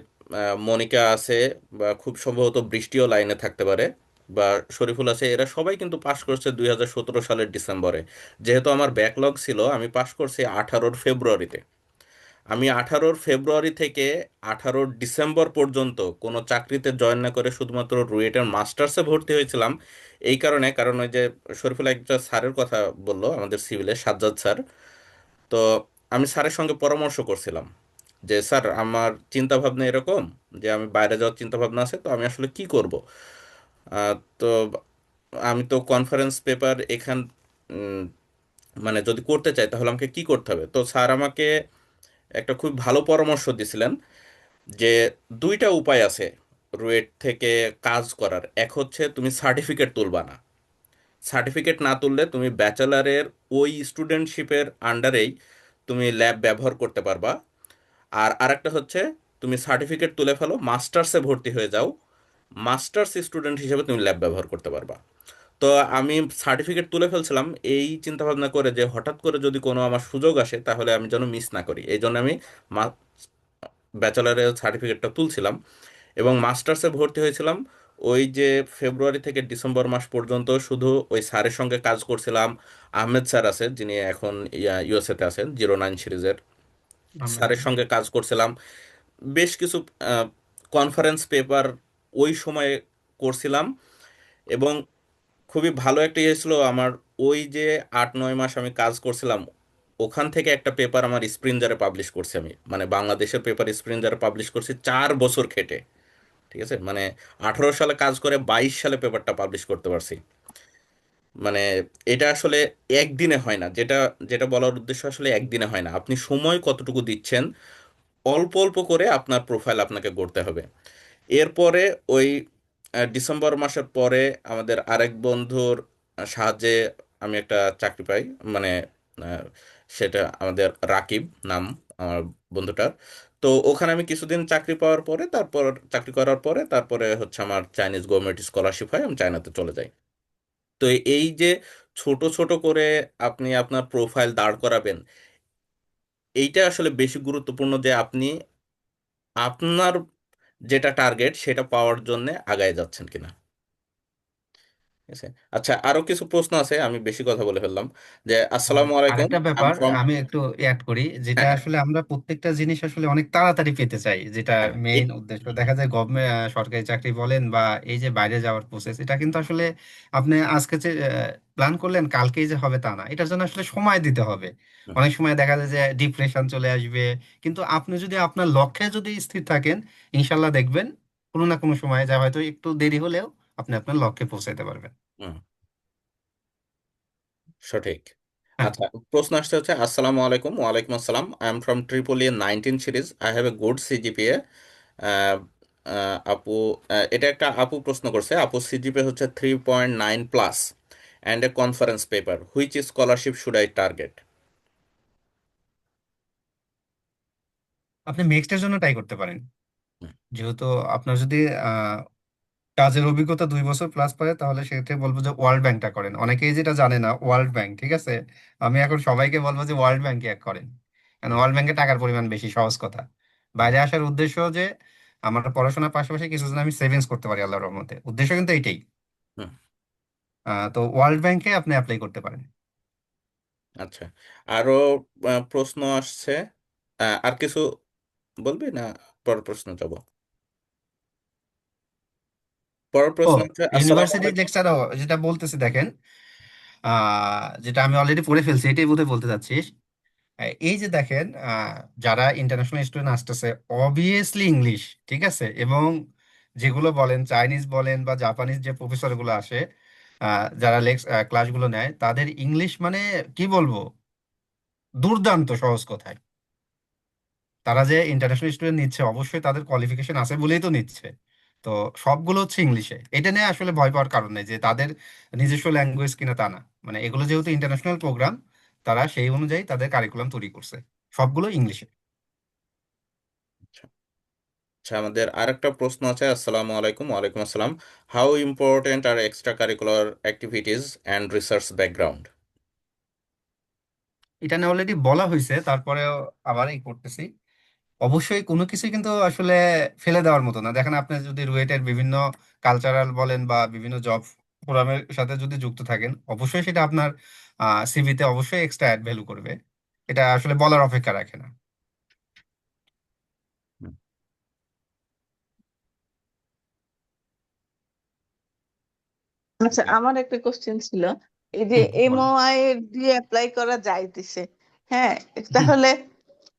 মনিকা আছে, বা খুব সম্ভবত বৃষ্টিও লাইনে থাকতে পারে, বা শরীফুল আছে, এরা সবাই কিন্তু পাশ করছে 2017 সালের ডিসেম্বরে। যেহেতু আমার ব্যাকলগ ছিল, আমি পাশ করছি 18 ফেব্রুয়ারিতে। আমি 18 ফেব্রুয়ারি থেকে 18 ডিসেম্বর পর্যন্ত কোনো চাকরিতে জয়েন না করে শুধুমাত্র রুয়েটের মাস্টার্সে ভর্তি হয়েছিলাম। এই কারণে, কারণ ওই যে শরীফুল একটা স্যারের কথা বললো, আমাদের সিভিলের সাজ্জাদ স্যার। তো আমি স্যারের সঙ্গে পরামর্শ করছিলাম যে স্যার, আমার চিন্তা ভাবনা এরকম যে আমি বাইরে যাওয়ার চিন্তা ভাবনা আছে, তো আমি আসলে কি করব। তো আমি তো কনফারেন্স পেপার এখান উম, মানে যদি করতে চাই, তাহলে আমাকে কি করতে হবে। তো স্যার আমাকে একটা খুব ভালো পরামর্শ দিছিলেন যে দুইটা উপায় আছে রুয়েট থেকে কাজ করার। এক হচ্ছে তুমি সার্টিফিকেট তুলবা না, সার্টিফিকেট না তুললে তুমি ব্যাচেলারের ওই স্টুডেন্টশিপের আন্ডারেই তুমি ল্যাব ব্যবহার করতে পারবা। আর আরেকটা হচ্ছে তুমি সার্টিফিকেট তুলে ফেলো, মাস্টার্সে ভর্তি হয়ে যাও, মাস্টার্স স্টুডেন্ট হিসেবে তুমি ল্যাব ব্যবহার করতে পারবা। তো আমি সার্টিফিকেট তুলে ফেলছিলাম এই চিন্তা ভাবনা করে যে হঠাৎ করে যদি কোনো আমার সুযোগ আসে, তাহলে আমি যেন মিস না করি, এই জন্য আমি ব্যাচেলারের সার্টিফিকেটটা তুলছিলাম। এবং মাস্টার্সে ভর্তি হয়েছিলাম ওই যে ফেব্রুয়ারি থেকে ডিসেম্বর মাস পর্যন্ত শুধু ওই স্যারের সঙ্গে কাজ করছিলাম। আহমেদ স্যার আছে, যিনি এখন ইউএসএতে আছেন 09 সিরিজের, আমরা স্যারের সঙ্গে কাজ করছিলাম। বেশ কিছু কনফারেন্স পেপার ওই সময়ে করছিলাম, এবং খুবই ভালো একটা ইয়ে ছিল আমার। ওই যে 8-9 মাস আমি কাজ করছিলাম, ওখান থেকে একটা পেপার আমার স্প্রিনজারে পাবলিশ করছি আমি, মানে বাংলাদেশের পেপার স্প্রিনজারে পাবলিশ করছি 4 বছর খেটে। ঠিক আছে, মানে 18 সালে কাজ করে 22 সালে পেপারটা পাবলিশ করতে পারছি। মানে এটা আসলে একদিনে হয় না, যেটা যেটা বলার উদ্দেশ্য আসলে একদিনে হয় না, আপনি সময় কতটুকু দিচ্ছেন, অল্প অল্প করে আপনার প্রোফাইল আপনাকে গড়তে হবে। এরপরে ওই ডিসেম্বর মাসের পরে আমাদের আরেক বন্ধুর সাহায্যে আমি একটা চাকরি পাই। মানে আহ, সেটা আমাদের রাকিব নাম আমার বন্ধুটার। তো ওখানে আমি কিছুদিন চাকরি পাওয়ার পরে, তারপর চাকরি করার পরে তারপরে হচ্ছে আমার চাইনিজ গভর্নমেন্ট স্কলারশিপ হয়, আমি চায়নাতে চলে যাই। তো এই যে ছোট ছোট করে আপনি আপনার প্রোফাইল দাঁড় করাবেন, এইটা আসলে বেশি গুরুত্বপূর্ণ, যে আপনি আপনার যেটা টার্গেট সেটা পাওয়ার জন্য আগায় যাচ্ছেন কিনা। ঠিক আছে। আচ্ছা, আরো কিছু প্রশ্ন আছে, আমি বেশি কথা বলে ফেললাম। যে আসসালামু আলাইকুম, আরেকটা আই এম ব্যাপার ফ্রম। আমি একটু অ্যাড করি, যেটা হ্যাঁ, হ্যাঁ, আসলে আমরা প্রত্যেকটা জিনিস আসলে অনেক তাড়াতাড়ি পেতে চাই, যেটা হ্যাঁ, মেইন উদ্দেশ্য। দেখা যায় গভর্নমেন্ট সরকারি চাকরি বলেন বা এই যে বাইরে যাওয়ার প্রসেস, এটা কিন্তু আসলে আপনি আজকে যে প্ল্যান করলেন কালকেই যে হবে তা না, এটার জন্য আসলে সময় দিতে হবে। হুম, অনেক সময় দেখা যায় যে ডিপ্রেশন চলে আসবে, কিন্তু আপনি যদি আপনার লক্ষ্যে যদি স্থির থাকেন, ইনশাল্লাহ দেখবেন কোনো না কোনো সময়, যা হয়তো একটু দেরি হলেও আপনি আপনার লক্ষ্যে পৌঁছাতে পারবেন। হুম, সঠিক। হ্যাঁ। আচ্ছা, প্রশ্ন আসছে হচ্ছে আসসালামু আলাইকুম। ওয়ালাইকুম আসসালাম, I am from Tripoli 19 series, I have a good CGPA. আপু, এটা একটা আপু প্রশ্ন করছে। আপু সিজিপিএ হচ্ছে 3.9 plus and a conference paper, which scholarship should I target? আপনি নেক্সটের জন্য ট্রাই করতে পারেন, যেহেতু আপনার যদি কাজের অভিজ্ঞতা 2 বছর প্লাস পায়, তাহলে সেক্ষেত্রে বলবো যে ওয়ার্ল্ড ব্যাংকটা করেন। অনেকেই যেটা জানে না, ওয়ার্ল্ড ব্যাংক, ঠিক আছে, আমি এখন সবাইকে বলবো যে ওয়ার্ল্ড ব্যাংকে এক করেন। কারণ ওয়ার্ল্ড ব্যাংকে টাকার পরিমাণ বেশি, সহজ কথা। বাইরে আসার উদ্দেশ্য যে আমার পড়াশোনার পাশাপাশি কিছুদিন আমি সেভিংস করতে পারি, আল্লাহর রহমতে, উদ্দেশ্য কিন্তু এইটাই। তো ওয়ার্ল্ড ব্যাংকে আপনি অ্যাপ্লাই করতে পারেন। আচ্ছা, আরো প্রশ্ন আসছে। আর কিছু বলবি না? পরের প্রশ্ন যাব। পরের ও, প্রশ্ন হচ্ছে আসসালামু ইউনিভার্সিটি আলাইকুম। লেকচারও যেটা বলতেছি দেখেন, যেটা আমি অলরেডি পড়ে ফেলছি, এটাই বোধহয় বলতে চাচ্ছিস। এই যে দেখেন, যারা ইন্টারন্যাশনাল স্টুডেন্ট আসতেছে, অবভিয়াসলি ইংলিশ, ঠিক আছে, এবং যেগুলো বলেন চাইনিজ বলেন বা জাপানিজ যে প্রফেসর গুলো আসে, যারা ক্লাসগুলো নেয়, তাদের ইংলিশ মানে কি বলবো, দুর্দান্ত, সহজ কথায়। তারা যে ইন্টারন্যাশনাল স্টুডেন্ট নিচ্ছে, অবশ্যই তাদের কোয়ালিফিকেশন আছে বলেই তো নিচ্ছে। তো সবগুলো হচ্ছে ইংলিশে, এটা নিয়ে আসলে ভয় পাওয়ার কারণ নেই যে তাদের নিজস্ব ল্যাঙ্গুয়েজ কিনা, তা না। মানে এগুলো যেহেতু ইন্টারন্যাশনাল প্রোগ্রাম, তারা সেই অনুযায়ী তাদের কারিকুলাম তৈরি করছে, সবগুলো ইংলিশে। আচ্ছা, আচ্ছা, আমাদের আরেকটা প্রশ্ন আছে। আসসালামু আলাইকুম। ওয়ালাইকুম আসসালাম, how important are extracurricular activities and research background? এটা নিয়ে অলরেডি বলা হয়েছে, তারপরেও আবার এই করতেছি। অবশ্যই কোনো কিছু কিন্তু আসলে ফেলে দেওয়ার মতো না। দেখেন, আপনি যদি রুয়েটের বিভিন্ন কালচারাল বলেন বা বিভিন্ন জব ফোরামের সাথে যদি যুক্ত থাকেন, অবশ্যই সেটা আপনার সিভিতে অবশ্যই এক্সট্রা অ্যাড ভ্যালু করবে। এটা আসলে বলার অপেক্ষা রাখে না। আচ্ছা, আমার একটা কোশ্চেন ছিল। এই যে হুম, বলেন। এমওআই এর দিয়ে অ্যাপ্লাই করা যাইতেছে, হ্যাঁ, হুম। তাহলে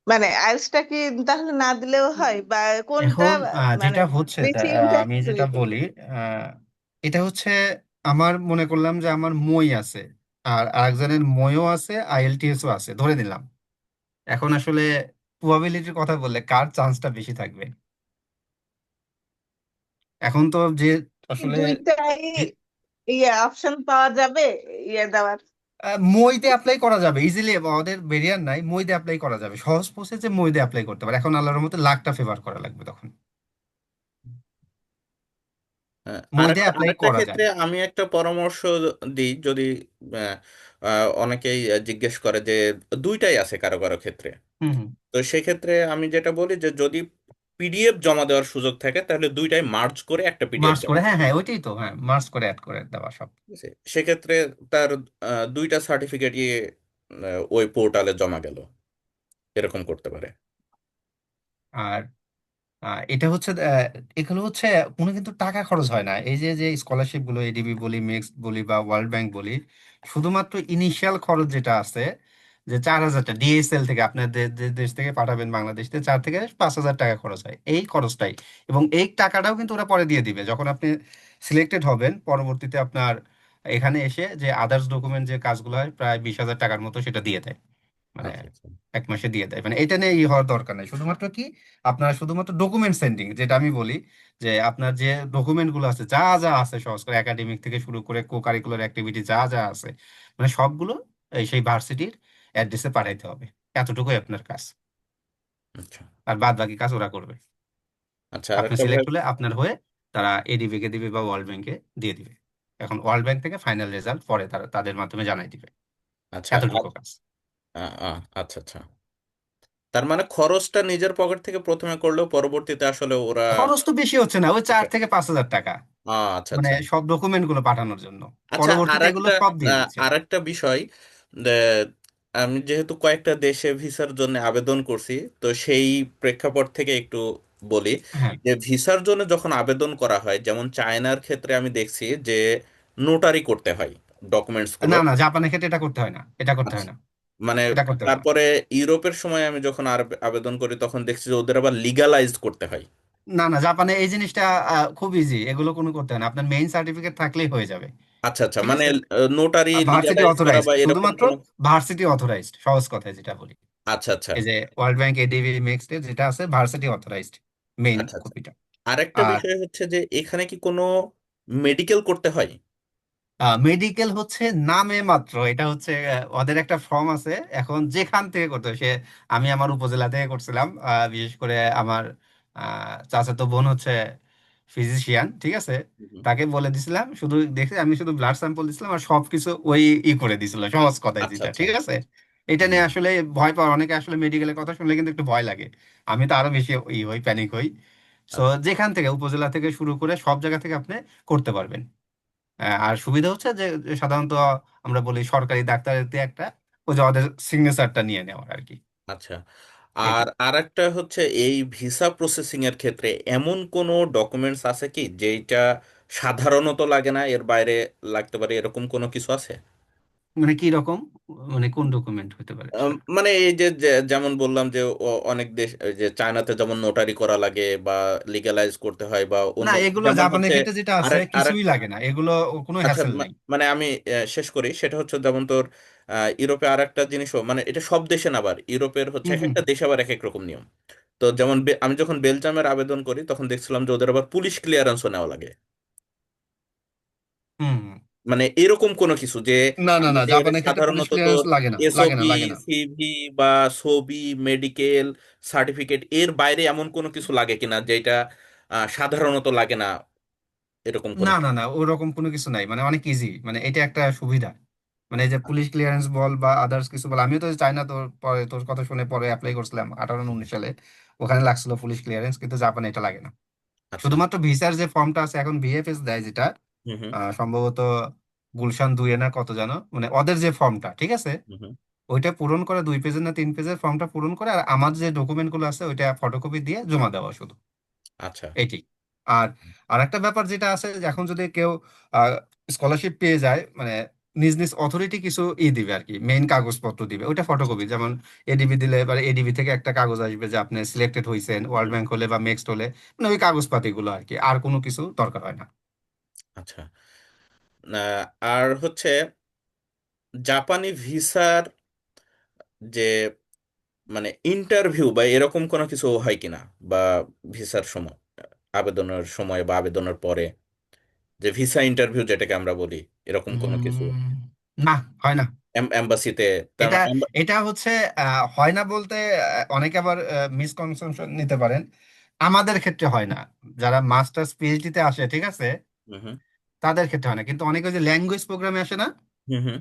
মানে আইএলটিএসটা কি তাহলে না দিলেও হয়, বা কোনটা এখন মানে যেটা হচ্ছে বেশি আমি ইম্প্যাক্ট যেটা বলি, আহ, এটা হচ্ছে, আমার মনে করলাম যে আমার মই আছে, আর আরেকজনের মইও আছে, আইএলটিএসও আছে, ধরে নিলাম। এখন আসলে প্রবাবিলিটির কথা বললে কার চান্সটা বেশি থাকবে? এখন তো যে আসলে দুইটাই যে- ইয়ে অপশন পাওয়া যাবে ইয়ে দেওয়ার? মইতে অ্যাপ্লাই করা যাবে ইজিলি, ওদের ব্যারিয়ার নাই, মইতে অ্যাপ্লাই করা যাবে, সহজ প্রসেসে মইতে অ্যাপ্লাই করতে পারে। এখন আল্লাহর মতে লাখটা ফেভার করা লাগবে তখন, মইতে আরেকটা অ্যাপ্লাই আরেকটা করা যায়। ক্ষেত্রে আমি একটা পরামর্শ দিই, যদি আহ, অনেকেই জিজ্ঞেস করে যে দুইটাই আছে কারো কারো ক্ষেত্রে। হুম, হুম। তো সেক্ষেত্রে আমি যেটা বলি যে যদি পিডিএফ জমা দেওয়ার সুযোগ থাকে তাহলে দুইটাই মার্জ করে একটা পিডিএফ মার্চ করে, জমা হ্যাঁ দিবে। হ্যাঁ, ওইটাই তো, হ্যাঁ, মার্চ করে অ্যাড করে দেওয়া সব। ঠিক আছে? সেক্ষেত্রে তার দুইটা সার্টিফিকেটই ওই পোর্টালে জমা গেল, এরকম করতে পারে। এটা হচ্ছে এগুলো হচ্ছে কোনো কিন্তু টাকা খরচ হয় না। এই যে যে স্কলারশিপ গুলো এডিবি বলি, মেক্স বলি বা ওয়ার্ল্ড ব্যাংক বলি, শুধুমাত্র ইনিশিয়াল খরচ যেটা আছে, যে 4,000 ডিএসএল থেকে আপনার দেশ থেকে পাঠাবেন বাংলাদেশ থেকে 4 থেকে 5,000 টাকা খরচ হয়, এই খরচটাই। এবং এই টাকাটাও কিন্তু ওরা পরে দিয়ে দিবে যখন আপনি সিলেক্টেড হবেন। পরবর্তীতে আপনার এখানে এসে যে আদার্স ডকুমেন্ট যে কাজগুলো হয়, প্রায় 20,000 টাকার মতো সেটা দিয়ে দেয়। মানে আচ্ছা আচ্ছা 1 মাসে দিয়ে দেয়। মানে এটা নিয়ে ই হওয়ার দরকার নাই, শুধুমাত্র কি আপনার শুধুমাত্র ডকুমেন্ট সেন্ডিং, যেটা আমি বলি যে আপনার যে ডকুমেন্ট গুলো আছে, যা যা আছে সহজ করে একাডেমিক থেকে শুরু করে কো কারিকুলার অ্যাক্টিভিটি যা যা আছে, মানে সবগুলো এই সেই ভার্সিটির অ্যাড্রেসে পাঠাইতে হবে। এতটুকুই আপনার কাজ। আচ্ছা আর বাদ বাকি কাজ ওরা করবে। আচ্ছা। আপনি আরেকটা ভাই, সিলেক্ট হলে আপনার হয়ে তারা এডিবি কে দিবে বা ওয়ার্ল্ড ব্যাংকে দিয়ে দিবে। এখন ওয়ার্ল্ড ব্যাংক থেকে ফাইনাল রেজাল্ট পরে তারা তাদের মাধ্যমে জানাই দিবে। আচ্ছা এতটুকু কাজ। আচ্ছা আচ্ছা। তার মানে খরচটা নিজের পকেট থেকে প্রথমে করলেও পরবর্তীতে আসলে ওরা। খরচ তো বেশি হচ্ছে না, ওই 4 থেকে 5,000 টাকা, আচ্ছা মানে আচ্ছা সব ডকুমেন্ট গুলো পাঠানোর জন্য। আচ্ছা। পরবর্তীতে এগুলো আরেকটা সব দিয়ে দিচ্ছে। আরেকটা বিষয়, যে আমি যেহেতু কয়েকটা দেশে ভিসার জন্য আবেদন করছি, তো সেই প্রেক্ষাপট থেকে একটু বলি হ্যাঁ। যে ভিসার জন্য যখন আবেদন করা হয়, যেমন চায়নার ক্ষেত্রে আমি দেখছি যে নোটারি করতে হয় ডকুমেন্টস গুলো। না না, জাপানের ক্ষেত্রে এটা করতে হয় না, এটা করতে হয় আচ্ছা, না, মানে এটা করতে হয় না। তারপরে ইউরোপের সময় আমি যখন আর আবেদন করি তখন দেখছি যে ওদের আবার লিগালাইজ করতে হয়। না না, জাপানে এই জিনিসটা খুব ইজি, এগুলো কোনো করতে হয় না, আপনার মেইন সার্টিফিকেট থাকলেই হয়ে যাবে। আচ্ছা আচ্ছা, ঠিক মানে আছে। নোটারি ভার্সিটি লিগালাইজ করা অথরাইজড, বা এরকম শুধুমাত্র কোনো। ভার্সিটি অথরাইজড, সহজ কথায় যেটা বলি। আচ্ছা আচ্ছা এই যে ওয়ার্ল্ড ব্যাংক এডিবি নেক্সট যেটা আছে, ভার্সিটি অথরাইজড মেইন আচ্ছা আচ্ছা। কপিটা। আরেকটা আর বিষয় হচ্ছে যে এখানে কি কোনো মেডিকেল করতে হয়? মেডিকেল হচ্ছে নামে মাত্র, এটা হচ্ছে ওদের একটা ফর্ম আছে, এখন যেখান থেকে করতে হয় সে। আমি আমার উপজেলা থেকে করছিলাম, বিশেষ করে আমার চাচাতো বোন হচ্ছে ফিজিশিয়ান, ঠিক আছে। হুম। তাকে বলে দিছিলাম, শুধু দেখে আমি শুধু ব্লাড স্যাম্পল দিছিলাম আর সবকিছু ওই করে দিছিল, সহজ কথায় আচ্ছা যেটা, আচ্ছা। ঠিক আছে। এটা হুম। নিয়ে আসলে ভয় পাওয়ার, অনেকে আসলে মেডিকেলের কথা শুনলে কিন্তু একটু ভয় লাগে। আমি তো আরো বেশি হই, প্যানিক হই। সো আচ্ছা যেখান থেকে উপজেলা থেকে শুরু করে সব জায়গা থেকে আপনি করতে পারবেন। আর সুবিধা হচ্ছে যে সাধারণত আমরা বলি সরকারি ডাক্তারের দিয়ে একটা, ওই যে ওদের সিগনেচারটা নিয়ে নেওয়ার আর কি। আচ্ছা। এটি। আর আরেকটা হচ্ছে এই ভিসা প্রসেসিং এর ক্ষেত্রে এমন কোনো ডকুমেন্টস আছে কি যেটা সাধারণত লাগে না, এর বাইরে লাগতে পারে, এরকম কোনো কিছু আছে? মানে কি রকম, মানে কোন ডকুমেন্ট হতে পারে সেটা? মানে এই যে যেমন বললাম যে অনেক দেশ, এই যে চায়নাতে যেমন নোটারি করা লাগে বা লিগালাইজ করতে হয়, বা না, অন্য এগুলো যেমন জাপানের হচ্ছে ক্ষেত্রে যেটা আছে আরেক আরেক কিছুই লাগে না, এগুলো কোনো আচ্ছা, হ্যাসেল নেই। মানে আমি শেষ করি, সেটা হচ্ছে যেমন তোর ইউরোপে আর একটা জিনিসও, মানে এটা সব দেশে না, আবার ইউরোপের হচ্ছে হুম এক হুম একটা দেশে আবার এক এক রকম নিয়ম। তো যেমন আমি যখন বেলজিয়ামের আবেদন করি তখন দেখছিলাম যে ওদের আবার পুলিশ ক্লিয়ারেন্সও নেওয়া লাগে। হুম হুম। মানে এরকম কোনো কিছু যে না না না, আমাদের জাপানের ক্ষেত্রে পুলিশ সাধারণত ক্লিয়ারেন্স তোর লাগে না, লাগে না, এসওপি, লাগে না। সিভি বা ছবি, মেডিকেল সার্টিফিকেট, এর বাইরে এমন কোনো কিছু লাগে কিনা যেটা সাধারণত লাগে না, এরকম কোনো না কিছু? না না, ওরকম কোনো কিছু নাই, মানে অনেক ইজি, মানে এটা একটা সুবিধা। মানে এই যে পুলিশ ক্লিয়ারেন্স বল বা আদার্স কিছু বল, আমিও তো চাই না, তোর পরে তোর কথা শুনে পরে অ্যাপ্লাই করছিলাম 18-19 সালে, ওখানে লাগছিল পুলিশ ক্লিয়ারেন্স, কিন্তু জাপানে এটা লাগে না। আচ্ছা। শুধুমাত্র ভিসার যে ফর্মটা আছে এখন ভিএফএস দেয়, যেটা হুম হুম সম্ভবত গুলশান 2 না কত জানো, মানে ওদের যে ফর্মটা, ঠিক আছে, হুম হুম। ওইটা পূরণ করে 2 পেজের না 3 পেজের ফর্মটা পূরণ করে, আর আমার যে ডকুমেন্ট গুলো আছে ওইটা ফটোকপি দিয়ে জমা দেওয়া শুধু। আচ্ছা এটি। আর আরেকটা ব্যাপার যেটা আছে যে এখন যদি কেউ স্কলারশিপ পেয়ে যায়, মানে নিজ নিজ অথরিটি কিছু দিবে আর কি, মেইন কাগজপত্র দিবে, ওইটা আচ্ছা ফটোকপি, আচ্ছা যেমন এডিবি দিলে এবার এডিবি থেকে একটা কাগজ আসবে যে আপনি সিলেক্টেড হয়েছেন, ওয়ার্ল্ড হুম, ব্যাংক হলে বা নেক্সট হলে, মানে ওই কাগজপাতিগুলো আর কি, আর কোনো কিছু দরকার হয় না। আচ্ছা। আর হচ্ছে জাপানি ভিসার যে মানে ইন্টারভিউ বা এরকম কোনো কিছু হয় কিনা, বা ভিসার সময়, আবেদনের সময় বা আবেদনের পরে যে ভিসা ইন্টারভিউ যেটাকে আমরা বলি, এরকম কোনো কিছু উম, না, হয় না। এম্বাসিতে, তার এটা মানে এটা হচ্ছে হয় না বলতে, অনেকে আবার মিসকনসেপশন নিতে পারেন। আমাদের ক্ষেত্রে হয় না, যারা মাস্টার্স পিএইচডি তে আসে, ঠিক আছে, হুম হুম তাদের ক্ষেত্রে হয় না, কিন্তু অনেকে যে ল্যাঙ্গুয়েজ প্রোগ্রামে আসে না, হুম হুম।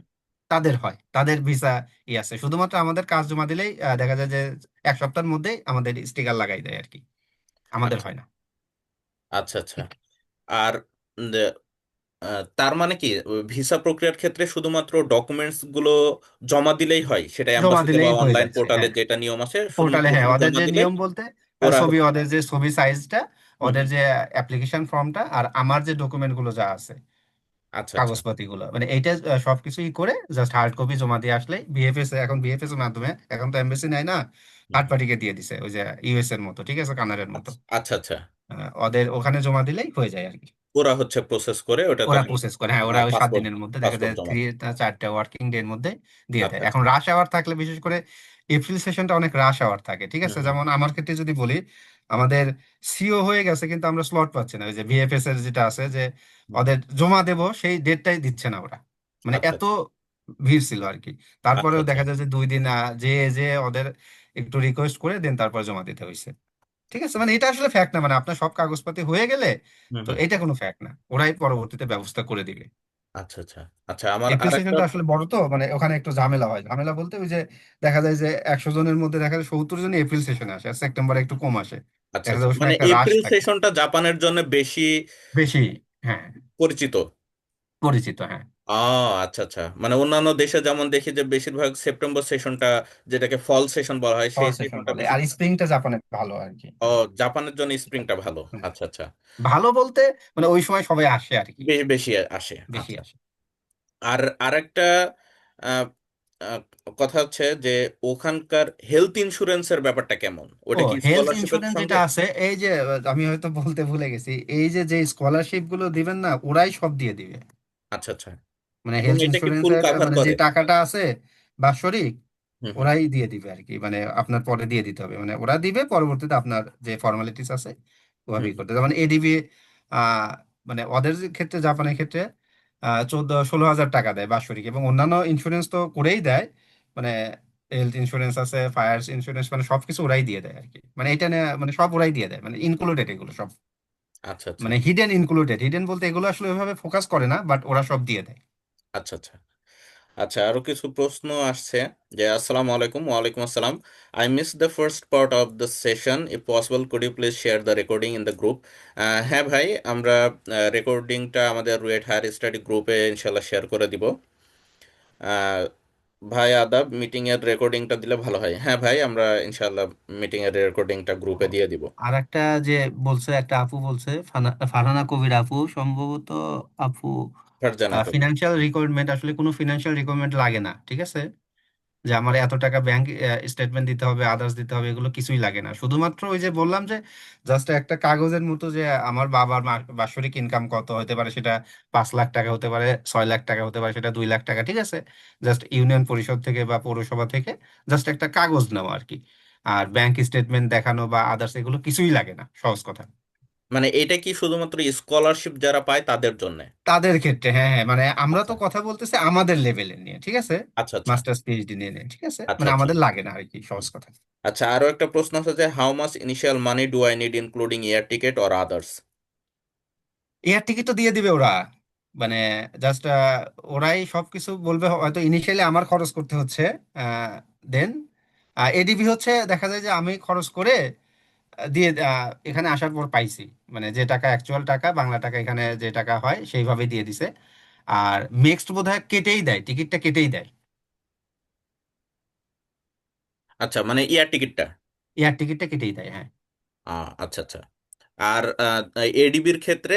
তাদের হয়, তাদের ভিসা আছে। শুধুমাত্র আমাদের কাজ জমা দিলেই দেখা যায় যে 1 সপ্তাহের মধ্যেই আমাদের স্টিকার লাগাই দেয় আর কি। আমাদের আচ্ছা হয় না। আচ্ছা আচ্ছা। আর তার মানে কি ভিসা প্রক্রিয়ার ক্ষেত্রে শুধুমাত্র ডকুমেন্টস গুলো জমা দিলেই হয়, সেটা জমা এম্বাসিতে বা দিলেই হয়ে অনলাইন যাচ্ছে, পোর্টালে হ্যাঁ। যেটা নিয়ম আছে, পোর্টালে, শুধুমাত্র হ্যাঁ, ওখানে ওদের জমা যে দিলে। নিয়ম বলতে ওরা ছবি, হচ্ছে ওদের যে ছবি সাইজটা, হুম ওদের হুম যে অ্যাপ্লিকেশন ফর্মটা, আর আমার যে ডকুমেন্ট গুলো যা আছে, আচ্ছা আচ্ছা কাগজপাতি গুলো, মানে এইটা সবকিছুই করে জাস্ট হার্ড কপি জমা দিয়ে আসলে বিএফএস, এখন বিএফএস এর মাধ্যমে, এখন তো এমবেসি নাই না, হুম থার্ড হুম। পার্টিকে দিয়ে দিছে, ওই যে ইউএস এর মতো, ঠিক আছে, কানাডার মতো। আচ্ছা আচ্ছা আচ্ছা। ওদের ওখানে জমা দিলেই হয়ে যায় আর কি। ওরা হচ্ছে প্রসেস করে ওটা ওরা তখন প্রসেস করে, হ্যাঁ, ওরা ওই 7 দিনের মধ্যে দেখা পাসপোর্ট যায় জমা দেয়। 4টা ওয়ার্কিং ডে এর মধ্যে দিয়ে আচ্ছা দেয়। আচ্ছা এখন রাশ আওয়ার থাকলে, বিশেষ করে এপ্রিল সেশনটা অনেক রাশ আওয়ার থাকে, ঠিক হুম আছে, হুম যেমন আমার ক্ষেত্রে যদি বলি, আমাদের সিও হয়ে গেছে কিন্তু আমরা স্লট পাচ্ছি না, ওই যে ভিএফএস এর যেটা আছে যে হুম। ওদের জমা দেব সেই ডেটটাই দিচ্ছে না ওরা, মানে আচ্ছা এত ভিড় ছিল আর কি। আচ্ছা তারপরেও আচ্ছা দেখা যায় যে 2 দিন যে ওদের একটু রিকোয়েস্ট করে দেন, তারপর জমা দিতে হয়েছে। ঠিক আছে, মানে এটা আসলে ফ্যাক্ট না, মানে আপনার সব কাগজপাতি হয়ে গেলে হুম তো হুম এটা কোনো ফ্যাক্ট না, ওরাই পরবর্তীতে ব্যবস্থা করে দিবে। আচ্ছা আচ্ছা আচ্ছা। আমার এপ্রিল আরেকটা সেশনটা আসলে বড় তো, মানে ওখানে একটু ঝামেলা হয়, ঝামেলা বলতে ওই যে দেখা যায় যে 100 জনের মধ্যে দেখা যায় 70 জনই এপ্রিল সেশনে আসে, আর সেপ্টেম্বরে একটু কম আসে, আচ্ছা দেখা আচ্ছা, যায় ওই সময় মানে একটা রাশ এপ্রিল থাকে সেশনটা জাপানের জন্য বেশি বেশি। হ্যাঁ, পরিচিত। পরিচিত, হ্যাঁ। আচ্ছা আচ্ছা, মানে অন্যান্য দেশে যেমন দেখি যে বেশিরভাগ সেপ্টেম্বর সেশনটা, যেটাকে ফল সেশন বলা হয়, ফল সেই সেশন সেশনটা বলে, বেশি। আর স্প্রিংটা জাপানে ভালো আর কি, ও, হ্যাঁ। জাপানের জন্য স্প্রিংটা ভালো। হুম। আচ্ছা আচ্ছা। ভালো বলতে মানে ওই সময় সবাই আসে আর কি, বেশি আসে। বেশি আচ্ছা। আসে। আর আরেকটা আহ, আহ, কথা হচ্ছে যে ওখানকার হেলথ ইন্স্যুরেন্সের ব্যাপারটা কেমন, ও, ওটা কি হেলথ স্কলারশিপের ইন্স্যুরেন্স সঙ্গে? যেটা আছে, এই যে আমি হয়তো বলতে ভুলে গেছি, এই যে যে স্কলারশিপ গুলো দিবেন না, ওরাই সব দিয়ে দিবে। আচ্ছা আচ্ছা। মানে এবং হেলথ এটা কি ফুল ইন্স্যুরেন্সের কাভার মানে যে করে? টাকাটা আছে বাৎসরিক, হুম হুম ওরাই দিয়ে দিবে আর কি, মানে আপনার পরে দিয়ে দিতে হবে, মানে ওরা দিবে, পরবর্তীতে আপনার যে ফর্মালিটিস আছে হুম ওভাবেই হুম। করতে, যেমন এডিবি, আহ মানে ওদের যে ক্ষেত্রে, জাপানের ক্ষেত্রে 14-16 হাজার টাকা দেয় বাৎসরিক, এবং অন্যান্য ইন্স্যুরেন্স তো করেই দেয়, মানে হেলথ ইন্স্যুরেন্স আছে, ফায়ার ইন্স্যুরেন্স, মানে সবকিছু ওরাই দিয়ে দেয় আর কি, মানে এটা নিয়ে মানে সব ওরাই দিয়ে দেয়, মানে ইনক্লুডেড এগুলো সব, আচ্ছা আচ্ছা মানে হিডেন ইনক্লুডেড, হিডেন বলতে এগুলো আসলে ওইভাবে ফোকাস করে না, বাট ওরা সব দিয়ে দেয়। আচ্ছা আচ্ছা আচ্ছা। আরো কিছু প্রশ্ন আসছে যে আসসালামু আলাইকুম। ওয়ালাইকুম আসসালাম। I miss the first part of the session, if possible could you please share the recording in the group. হ্যাঁ ভাই, আমরা রেকর্ডিংটা আমাদের রুয়েট হায়ার স্টাডি গ্রুপে ইনশাল্লাহ শেয়ার করে দিব। আহ, ভাই আদাব, মিটিং এর রেকর্ডিংটা দিলে ভালো হয়। হ্যাঁ ভাই, আমরা ইনশাল্লাহ মিটিং এর রেকর্ডিংটা ও, গ্রুপে দিয়ে দিব। আর একটা যে বলছে, একটা আপু বলছে, ফারহানা কবির আপু সম্ভবত, আপু ফারজানা কবির। ফিনান্সিয়াল রিকোয়ারমেন্ট, আসলে কোনো ফিনান্সিয়াল রিকোয়ারমেন্ট লাগে না, ঠিক আছে, যে আমার এত টাকা ব্যাংক স্টেটমেন্ট দিতে হবে, আদার্স দিতে হবে, এগুলো কিছুই লাগে না, শুধুমাত্র ওই যে বললাম যে জাস্ট একটা কাগজের মতো, যে আমার বাবার বাৎসরিক ইনকাম কত হতে পারে, সেটা 5 লাখ টাকা হতে পারে, 6 লাখ টাকা হতে পারে, সেটা 2 লাখ টাকা, ঠিক আছে, জাস্ট ইউনিয়ন পরিষদ থেকে বা পৌরসভা থেকে জাস্ট একটা কাগজ নেওয়া আর কি, আর ব্যাংক স্টেটমেন্ট দেখানো বা আদার্স এগুলো কিছুই লাগে না, সহজ কথা। মানে এটা কি শুধুমাত্র স্কলারশিপ যারা পায় তাদের জন্য? তাদের ক্ষেত্রে, হ্যাঁ হ্যাঁ, মানে আমরা তো আচ্ছা কথা বলতেছি আমাদের লেভেলের নিয়ে, ঠিক আছে, আচ্ছা আচ্ছা মাস্টার্স পিএইচডি নিয়ে নিয়ে, ঠিক আছে, আচ্ছা মানে আচ্ছা। আমাদের লাগে না আর কি, সহজ কথা। আচ্ছা, আরো একটা প্রশ্ন আছে যে how much initial money do I need including air ticket or others? Air ticket তো দিয়ে দিবে ওরা, মানে জাস্ট ওরাই সবকিছু বলবে, হয়তো ইনিশিয়ালি আমার খরচ করতে হচ্ছে, দেন এডিবি হচ্ছে দেখা যায় যে আমি খরচ করে দিয়ে এখানে আসার পর পাইছি, মানে যে টাকা অ্যাকচুয়াল টাকা, বাংলা টাকা এখানে যে টাকা হয় সেইভাবে দিয়ে দিছে, আর নেক্সট বোধহয় কেটেই দেয়, টিকিটটা কেটেই দেয়, আচ্ছা, মানে এয়ার টিকিটটা। এয়ার টিকিটটা কেটেই দেয়, হ্যাঁ। আচ্ছা আচ্ছা। আর এডিবির ক্ষেত্রে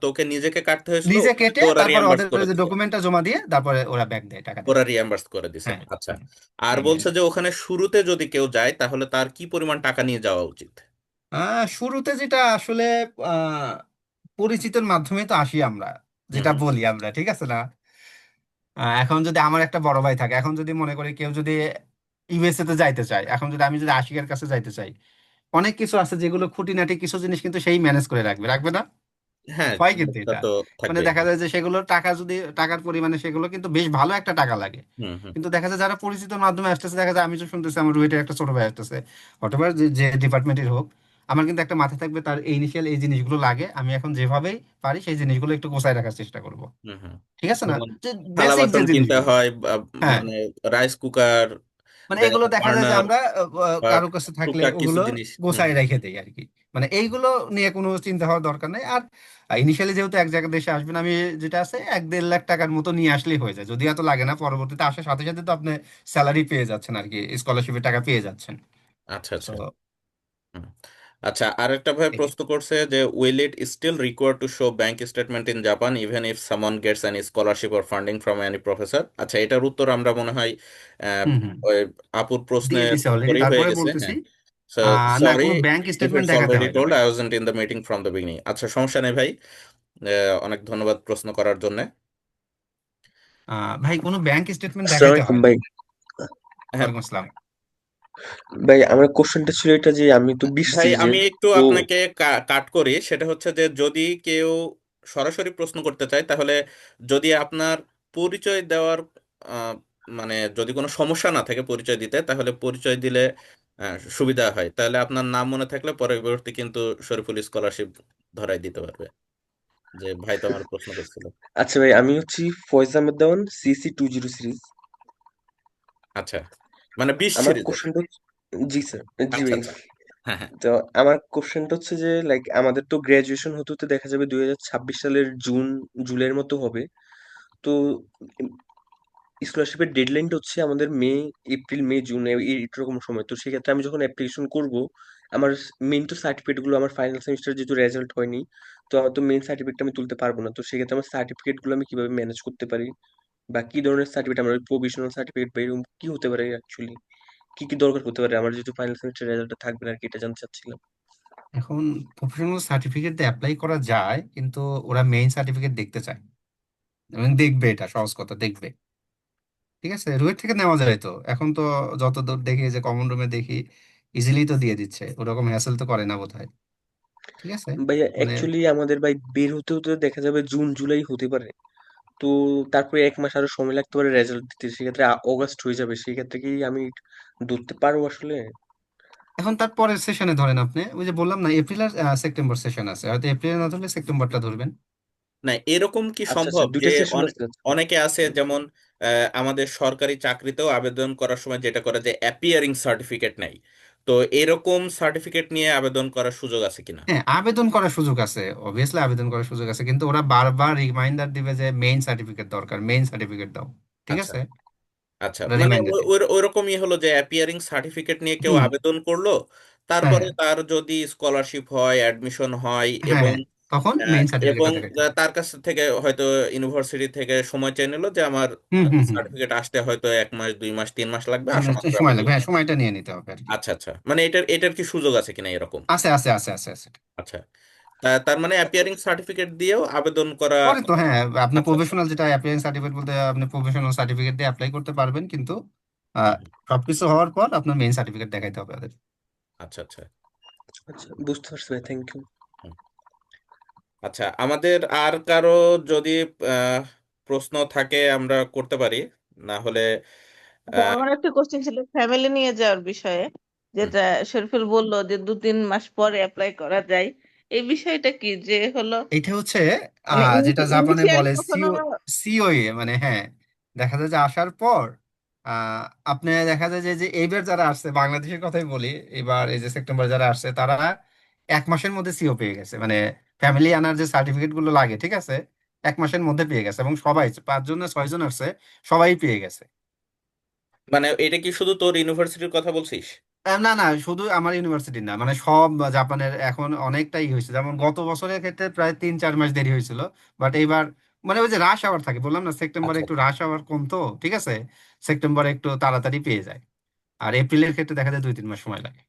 তোকে নিজেকে কাটতে হয়েছিল, নিজে ওটা কেটে কি ওরা তারপর রিয়াম্বার্স ওদের করে যে দিছে? ডকুমেন্টটা জমা দিয়ে তারপরে ওরা ব্যাক দেয়, টাকা দেয়। ওরা রিয়াম্বার্স করে দিছে, হ্যাঁ, আচ্ছা। হ্যাঁ, আর ব্যাক দেয়। বলছে যে ওখানে শুরুতে যদি কেউ যায় তাহলে তার কি পরিমাণ টাকা নিয়ে যাওয়া উচিত? শুরুতে যেটা আসলে আহ পরিচিতের মাধ্যমে তো আসি আমরা, হুম যেটা হুম বলি আমরা, ঠিক আছে না, এখন যদি আমার একটা বড় ভাই থাকে, এখন যদি মনে করি কেউ যদি ইউএসএ তে যাইতে চায়, এখন যদি আমি যদি আশিকের কাছে যাইতে চাই, অনেক কিছু আছে যেগুলো খুঁটিনাটি কিছু জিনিস কিন্তু সেই ম্যানেজ করে রাখবে, রাখবে না, হ্যাঁ, হয় কিন্তু এটা এটা, তো মানে থাকবেই। দেখা যায় যে সেগুলো টাকা যদি টাকার পরিমাণে সেগুলো কিন্তু বেশ ভালো একটা টাকা লাগে, হুম হুম কিন্তু দেখা যায় যারা পরিচিত মাধ্যমে আসতেছে, দেখা যায় আমি তো শুনতেছি আমার রুয়েটের একটা ছোট ভাই আসতেছে, অথবা যে যে ডিপার্টমেন্টের হোক, আমার কিন্তু একটা মাথায় থাকবে তার এই ইনিশিয়াল এই জিনিসগুলো লাগে, আমি এখন যেভাবেই পারি সেই জিনিসগুলো একটু গোছায় রাখার চেষ্টা করব, হুম হুম। ঠিক আছে না, যেমন যে থালা বেসিক যে বাসন কিনতে জিনিসগুলো। হয়, হ্যাঁ, মানে রাইস কুকার, মানে দেন এগুলো দেখা যায় যে বার্নার, আমরা বা কারো কাছে থাকলে টুকটাক কিছু ওগুলো জিনিস। হুম গোছায় হুম রেখে দেই আর কি, মানে এইগুলো নিয়ে কোনো চিন্তা হওয়ার দরকার নেই। আর ইনিশিয়ালি যেহেতু এক জায়গায় দেশে আসবেন, আমি যেটা আছে 1-1.5 লাখ টাকার মতো নিয়ে আসলেই হয়ে যায়, যদি এত লাগে না, পরবর্তীতে আসার সাথে সাথে তো আপনি স্যালারি পেয়ে যাচ্ছেন আর কি, স্কলারশিপের টাকা পেয়ে যাচ্ছেন। আচ্ছা তো আচ্ছা হুম। আচ্ছা, আরেকটা ভাই এই প্রশ্ন করছে যে will it still require to show bank statement in Japan even if someone gets any scholarship or funding from any professor? আচ্ছা, এটার উত্তর আমরা মনে হয় আহ, হুম হুম ওই আপুর দিয়ে প্রশ্নের দিছে অলরেডি, উত্তরই হয়ে তারপরে গেছে, বলতেছি হ্যাঁ। সো না, সরি কোনো ব্যাংক ইফ স্টেটমেন্ট ইটস দেখাতে অলরেডি হয় না টোল্ড ভাই। I wasn't in the meeting from the beginning. আচ্ছা, সমস্যা নেই ভাই। অনেক ধন্যবাদ প্রশ্ন করার জন্য। ভাই কোনো ব্যাংক স্টেটমেন্ট আসসালামু দেখাইতে আলাইকুম হয় না। ভাই। হ্যাঁ ওয়ালাইকুম আসসালাম। ভাই আমার কোশ্চেনটা ছিল এটা যে আমি তো 20 ভাই, আমি সিরিজের। একটু তো আপনাকে কাট করি। সেটা হচ্ছে যে যদি কেউ সরাসরি প্রশ্ন করতে চায়, তাহলে যদি আপনার পরিচয় দেওয়ার আহ, মানে যদি কোনো সমস্যা না থাকে পরিচয় দিতে, তাহলে পরিচয় দিলে সুবিধা হয়। তাহলে আপনার নাম মনে থাকলে পরবর্তী কিন্তু শরীফুল স্কলারশিপ ধরাই দিতে পারবে, যে ভাই তো আমার প্রশ্ন করছিল। আচ্ছা ভাই, আমি হচ্ছি ফয়েজ আহমেদ দেওয়ান, CC 20 সিরিজ। আচ্ছা, মানে 20 আমার সিরিজের। কোশ্চেনটা জি স্যার। জি আচ্ছা ভাই। আচ্ছা, হ্যাঁ হ্যাঁ। তো আমার কোশ্চেনটা হচ্ছে যে লাইক আমাদের তো গ্রাজুয়েশন হতে হতে দেখা যাবে 2026 সালের জুন জুলাইয়ের মতো হবে। তো স্কলারশিপের ডেডলাইনটা হচ্ছে আমাদের এপ্রিল মে জুন এইরকম সময়। তো সেক্ষেত্রে আমি যখন অ্যাপ্লিকেশন করব, আমার মেইন তো সার্টিফিকেট গুলো, আমার ফাইনাল সেমিস্টার যেহেতু রেজাল্ট হয়নি, তো আমার তো মেইন সার্টিফিকেটটা আমি তুলতে পারবো না। তো সেক্ষেত্রে আমার সার্টিফিকেট গুলো আমি কিভাবে ম্যানেজ করতে পারি, বা কি ধরনের সার্টিফিকেট, আমার প্রভিশনাল সার্টিফিকেট বা এরকম কি হতে পারে অ্যাকচুয়ালি, কি কি দরকার হতে পারে আমার যেহেতু ফাইনাল সেমিস্টার রেজাল্টটা থাকবে না আর কি, এটা জানতে চাচ্ছিলাম। এখন প্রফেশনাল সার্টিফিকেট দিয়ে অ্যাপ্লাই করা যায়, কিন্তু ওরা মেইন সার্টিফিকেট দেখতে চায় এবং দেখবে, এটা সহজ কথা, দেখবে। ঠিক আছে, রুয়েট থেকে নেওয়া যায় তো এখন তো, যতদূর দেখি যে কমন রুমে দেখি ইজিলি তো দিয়ে দিচ্ছে, ওরকম হ্যাসেল তো করে না বোধহয়। ঠিক আছে, ভাইয়া মানে অ্যাকচুয়ালি আমাদের ভাই বের হতে হতে দেখা যাবে জুন জুলাই হতে পারে। তো তারপরে 1 মাস আরো সময় লাগতে পারে রেজাল্ট দিতে, সেক্ষেত্রে অগাস্ট হয়ে যাবে। সেক্ষেত্রে কি আমি ধরতে পারবো আসলে? এখন তার পরের সেশনে ধরেন আপনি, ওই যে বললাম না এপ্রিল আর সেপ্টেম্বর সেশন আছে, হয়তো এপ্রিলে না ধরলে সেপ্টেম্বরটা ধরবেন। না, এরকম কি আচ্ছা আচ্ছা, সম্ভব যে দুইটা সেশন আছে, আচ্ছা। অনেকে আছে যেমন আমাদের সরকারি চাকরিতেও আবেদন করার সময় যেটা করে যে অ্যাপিয়ারিং সার্টিফিকেট নেই, তো এরকম সার্টিফিকেট নিয়ে আবেদন করার সুযোগ আছে কিনা? হ্যাঁ, আবেদন করার সুযোগ আছে, অবভিয়াসলি আবেদন করার সুযোগ আছে, কিন্তু ওরা বারবার রিমাইন্ডার দিবে যে মেইন সার্টিফিকেট দরকার, মেইন সার্টিফিকেট দাও। ঠিক আচ্ছা আছে, আচ্ছা, ওরা মানে রিমাইন্ডার দিবে। ওইরকমই হলো যে অ্যাপিয়ারিং সার্টিফিকেট নিয়ে কেউ হুম। আবেদন করলো, হ্যাঁ তারপরে হ্যাঁ তার যদি স্কলারশিপ হয়, অ্যাডমিশন হয়, হ্যাঁ এবং হ্যাঁ, তখন মেইন এবং সার্টিফিকেটটা দেখাতে হবে। তার কাছ থেকে হয়তো ইউনিভার্সিটি থেকে সময় চেয়ে নিল যে আমার হুম হুম হুম। সার্টিফিকেট আসতে হয়তো 1 মাস, 2 মাস, 3 মাস লাগবে, আসা মানে মাত্র আমি সময় লাগবে, দিয়ে হ্যাঁ দেব। সময়টা নিয়ে নিতে হবে আর কি। আচ্ছা আচ্ছা, মানে এটার কি সুযোগ আছে কিনা এরকম? আছে আছে আছে আছে আছে। আচ্ছা, তার মানে অ্যাপিয়ারিং সার্টিফিকেট দিয়েও আবেদন করা। পরে তো হ্যাঁ, আপনি আচ্ছা আচ্ছা। প্রফেশনাল যেটা অ্যাপ্লায়েন্স সার্টিফিকেট বলতে, আপনি প্রফেশনাল সার্টিফিকেট দিয়ে অ্যাপ্লাই করতে পারবেন, কিন্তু আহ, হুম হুম, সবকিছু হওয়ার পর আপনার মেইন সার্টিফিকেট দেখাইতে হবে ওদের। আচ্ছা আচ্ছা। আচ্ছা, বুঝতে পারছি ভাই, থ্যাংক ইউ। হুম। আচ্ছা, আমাদের আর কারো যদি আহ, প্রশ্ন থাকে আমরা করতে পারি, না হলে আচ্ছা, আমার একটা কোশ্চেন ছিল ফ্যামিলি নিয়ে যাওয়ার বিষয়ে, হুম। যেটা শরীফুল বললো যে 2-3 মাস পরে অ্যাপ্লাই করা যায়। এই বিষয়টা কি যে হলো, এইটা হচ্ছে মানে যেটা জাপানে ইনিশিয়ালি বলে কখনো। সিওএ, মানে হ্যাঁ, দেখা যায় যে আসার পর আহ আপনি দেখা যায় যে যে এইবার যারা আসছে, বাংলাদেশের কথাই বলি, এবার এই যে সেপ্টেম্বর যারা আসছে তারা 1 মাসের মধ্যে সিও পেয়ে গেছে, মানে ফ্যামিলি আনার যে সার্টিফিকেট গুলো লাগে, ঠিক আছে, 1 মাসের মধ্যে পেয়ে গেছে, এবং সবাই 5 জন না 6 জন আসছে, সবাই পেয়ে গেছে। মানে এটা কি শুধু তোর ইউনিভার্সিটির কথা বলছিস? না না, শুধু আমার ইউনিভার্সিটি না, মানে সব জাপানের এখন অনেকটাই হয়েছে, যেমন গত বছরের ক্ষেত্রে প্রায় 3-4 মাস দেরি হয়েছিল, বাট এইবার মানে ওই যে রাশ আওয়ার থাকে, বললাম না সেপ্টেম্বরে আচ্ছা একটু আচ্ছা রাশ আওয়ার কম তো, ঠিক আছে, সেপ্টেম্বরে একটু তাড়াতাড়ি পেয়ে যায়। আর এপ্রিলের ক্ষেত্রে দেখা যায় 2-3 মাস সময় লাগে।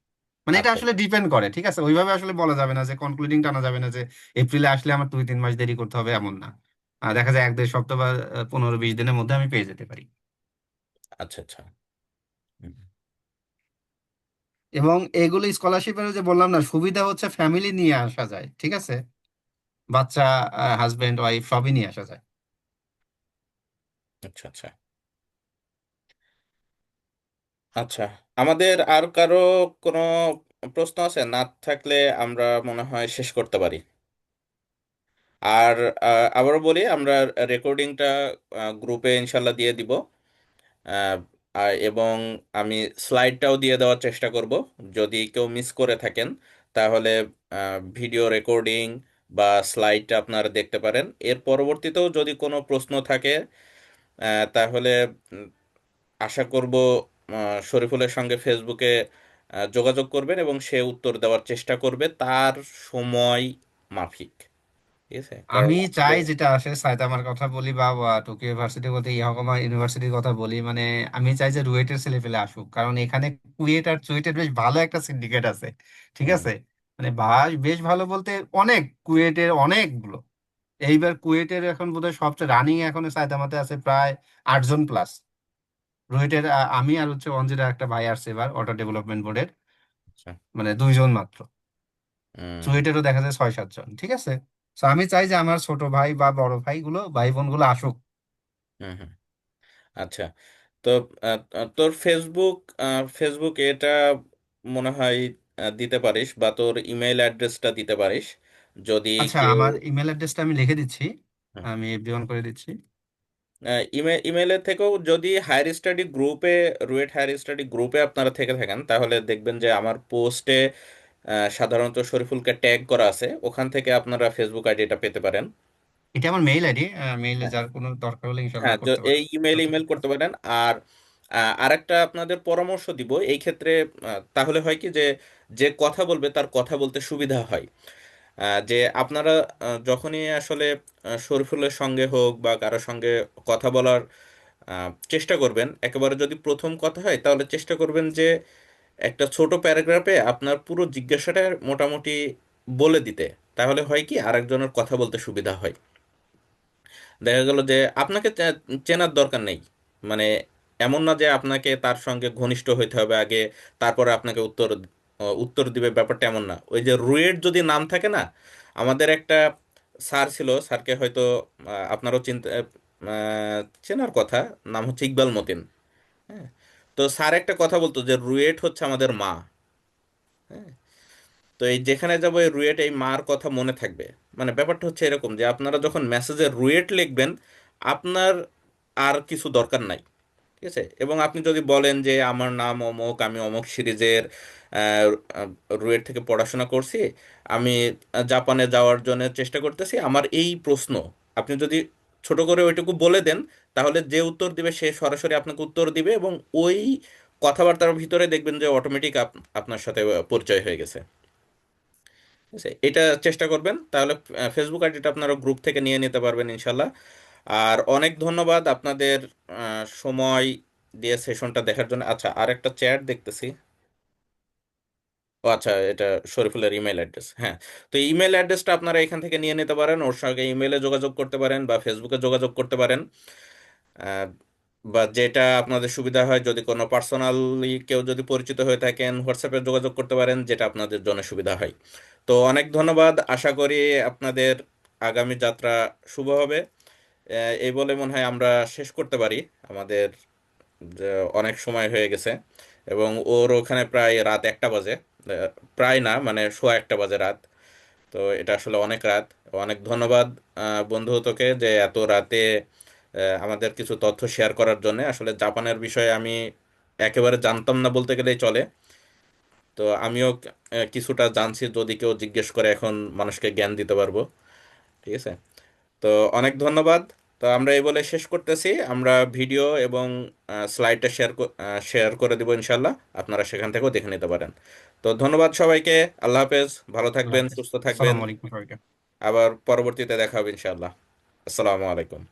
মানে এটা আচ্ছা আসলে ডিপেন্ড করে, ঠিক আছে, ওইভাবে আসলে বলা যাবে না, যে কনক্লুডিং টানা যাবে না যে এপ্রিলে আসলে আমার 2-3 মাস দেরি করতে হবে, এমন না। দেখা যায় 1-1.5 সপ্তাহ বা 15-20 দিনের মধ্যে আমি পেয়ে যেতে পারি। আচ্ছা আচ্ছা। হুম। এবং এগুলো স্কলারশিপের যে বললাম না, সুবিধা হচ্ছে ফ্যামিলি নিয়ে আসা যায়, ঠিক আছে, বাচ্চা, হাজবেন্ড ওয়াইফ সবই নিয়ে আসা যায়। আচ্ছা আচ্ছা। আচ্ছা, আমাদের আর কারো কোনো প্রশ্ন আছে? না থাকলে আমরা মনে হয় শেষ করতে পারি। আর আবারও বলি, আমরা রেকর্ডিংটা গ্রুপে ইনশাল্লাহ দিয়ে দিব। আহ, এবং আমি স্লাইডটাও দিয়ে দেওয়ার চেষ্টা করব। যদি কেউ মিস করে থাকেন, তাহলে ভিডিও রেকর্ডিং বা স্লাইডটা আপনারা দেখতে পারেন। এর পরবর্তীতেও যদি কোনো প্রশ্ন থাকে, তাহলে উম, আশা করব শরীফুলের সঙ্গে ফেসবুকে যোগাযোগ করবেন এবং সে উত্তর দেওয়ার চেষ্টা করবে তার সময় মাফিক। ঠিক আছে, কারণ আমি চাই যেটা আসলে সাইতামার কথা বলি বা টোকিও ইউনিভার্সিটি বলতে ইয়াহাকোমা ইউনিভার্সিটির কথা বলি, মানে আমি চাই যে রুয়েটের ছেলে পেলে আসুক, কারণ এখানে কুয়েট আর চুয়েটের বেশ ভালো একটা সিন্ডিকেট আছে। ঠিক হুম, আছে, মানে বেশ ভালো বলতে অনেক, কুয়েটের অনেকগুলো। এইবার কুয়েটের এখন বোধহয় সবচেয়ে রানিং এখন সাইতামাতে আছে প্রায় 8 জন প্লাস। রুয়েটের আমি আর হচ্ছে অঞ্জিরা একটা ভাই আসছে এবার অটো ডেভেলপমেন্ট বোর্ডের, আচ্ছা, মানে 2 জন মাত্র। হুম, চুয়েটেরও দেখা যায় 6-7 জন। ঠিক আছে, তো আমি চাই যে আমার ছোট ভাই বা বড় ভাই বোন গুলো আসুক। হুম, হুম। আচ্ছা, তো তোর ফেসবুক এটা মনে হয় দিতে পারিস, বা তোর ইমেইল অ্যাড্রেসটা দিতে পারিস যদি আচ্ছা, কেউ। আমার ইমেল অ্যাড্রেসটা আমি লিখে দিচ্ছি, আমি এফবি অন করে দিচ্ছি। ইমেইলের থেকেও যদি হায়ার স্টাডি গ্রুপে, রুয়েট হায়ার স্টাডি গ্রুপে আপনারা থেকে থাকেন, তাহলে দেখবেন যে আমার পোস্টে সাধারণত শরীফুলকে ট্যাগ করা আছে, ওখান থেকে আপনারা ফেসবুক আইডিটা পেতে পারেন। এটা আমার মেইল আইডি, মেইলে হ্যাঁ, যার কোনো দরকার হলে ইনশাল্লাহ হ্যাঁ, করতে পারে। এই ইমেল করতে পারেন। আর আরেকটা আপনাদের পরামর্শ দিব এই ক্ষেত্রে, তাহলে হয় কি যে যে কথা বলবে তার কথা বলতে সুবিধা হয়। যে আপনারা যখনই আসলে শরীফুলের সঙ্গে হোক বা কারোর সঙ্গে কথা বলার চেষ্টা করবেন, একেবারে যদি প্রথম কথা হয় তাহলে চেষ্টা করবেন যে একটা ছোট প্যারাগ্রাফে আপনার পুরো জিজ্ঞাসাটা মোটামুটি বলে দিতে। তাহলে হয় কি আরেকজনের কথা বলতে সুবিধা হয়। দেখা গেল যে আপনাকে চেনার দরকার নেই, মানে এমন না যে আপনাকে তার সঙ্গে ঘনিষ্ঠ হইতে হবে আগে, তারপরে আপনাকে উত্তর দিবে, ব্যাপারটা এমন না। ওই যে রুয়েট যদি নাম থাকে না, আমাদের একটা স্যার ছিল, স্যারকে হয়তো আপনারও চেনার কথা, নাম হচ্ছে ইকবাল মতিন। হ্যাঁ, তো স্যার একটা কথা বলতো যে রুয়েট হচ্ছে আমাদের মা। হ্যাঁ, তো এই যেখানে যাবো এই রুয়েট এই মার কথা মনে থাকবে। মানে ব্যাপারটা হচ্ছে এরকম যে আপনারা যখন মেসেজে রুয়েট লিখবেন, আপনার আর কিছু দরকার নাই। ঠিক আছে, এবং আপনি যদি বলেন যে আমার নাম অমুক, আমি অমুক সিরিজের আহ, আহ, রুয়েট থেকে পড়াশোনা করছি, আমি জাপানে যাওয়ার জন্য চেষ্টা করতেছি, আমার এই প্রশ্ন, আপনি যদি ছোট করে ওইটুকু বলে দেন, তাহলে যে উত্তর দিবে সে সরাসরি আপনাকে উত্তর দিবে, এবং ওই কথাবার্তার ভিতরে দেখবেন যে অটোমেটিক আপনার সাথে পরিচয় হয়ে গেছে। ঠিক আছে, এটা চেষ্টা করবেন, তাহলে ফেসবুক আইডিটা আপনারা গ্রুপ থেকে নিয়ে নিতে পারবেন ইনশাল্লাহ। আর অনেক ধন্যবাদ আপনাদের সময় দিয়ে সেশনটা দেখার জন্য। আচ্ছা, আরেকটা চ্যাট দেখতেছি। ও আচ্ছা, এটা শরীফুলের ইমেল অ্যাড্রেস। হ্যাঁ, তো ইমেল অ্যাড্রেসটা আপনারা এখান থেকে নিয়ে নিতে পারেন, ওর সঙ্গে ইমেলে যোগাযোগ করতে পারেন বা ফেসবুকে যোগাযোগ করতে পারেন। আহ, বা যেটা আপনাদের সুবিধা হয়, যদি কোনো পার্সোনালি কেউ যদি পরিচিত হয়ে থাকেন হোয়াটসঅ্যাপে যোগাযোগ করতে পারেন, যেটা আপনাদের জন্য সুবিধা হয়। তো অনেক ধন্যবাদ, আশা করি আপনাদের আগামী যাত্রা শুভ হবে। এই বলে মনে হয় আমরা শেষ করতে পারি। আমাদের যে অনেক সময় হয়ে গেছে, এবং ওর ওখানে প্রায় রাত 1টা বাজে। প্রায় না, মানে সোয়া 1টা বাজে রাত। তো এটা আসলে অনেক রাত। অনেক ধন্যবাদ বন্ধু তোকে যে এত রাতে আমাদের কিছু তথ্য শেয়ার করার জন্য। আসলে জাপানের বিষয়ে আমি একেবারে জানতাম না বলতে গেলেই চলে। তো আমিও কিছুটা জানছি, যদি কেউ জিজ্ঞেস করে এখন মানুষকে জ্ঞান দিতে পারবো। ঠিক আছে, তো অনেক ধন্যবাদ। তো আমরা এই বলে শেষ করতেছি। আমরা ভিডিও এবং স্লাইডটা শেয়ার করে দিব ইনশাল্লাহ, আপনারা সেখান থেকেও দেখে নিতে পারেন। তো ধন্যবাদ সবাইকে। আল্লাহ হাফেজ, ভালো আল্লাহ থাকবেন, হাফেজ। সুস্থ থাকবেন। আসসালামু আলাইকুম সবাইকে। আবার পরবর্তীতে দেখা হবে ইনশাল্লাহ। আসসালামু আলাইকুম।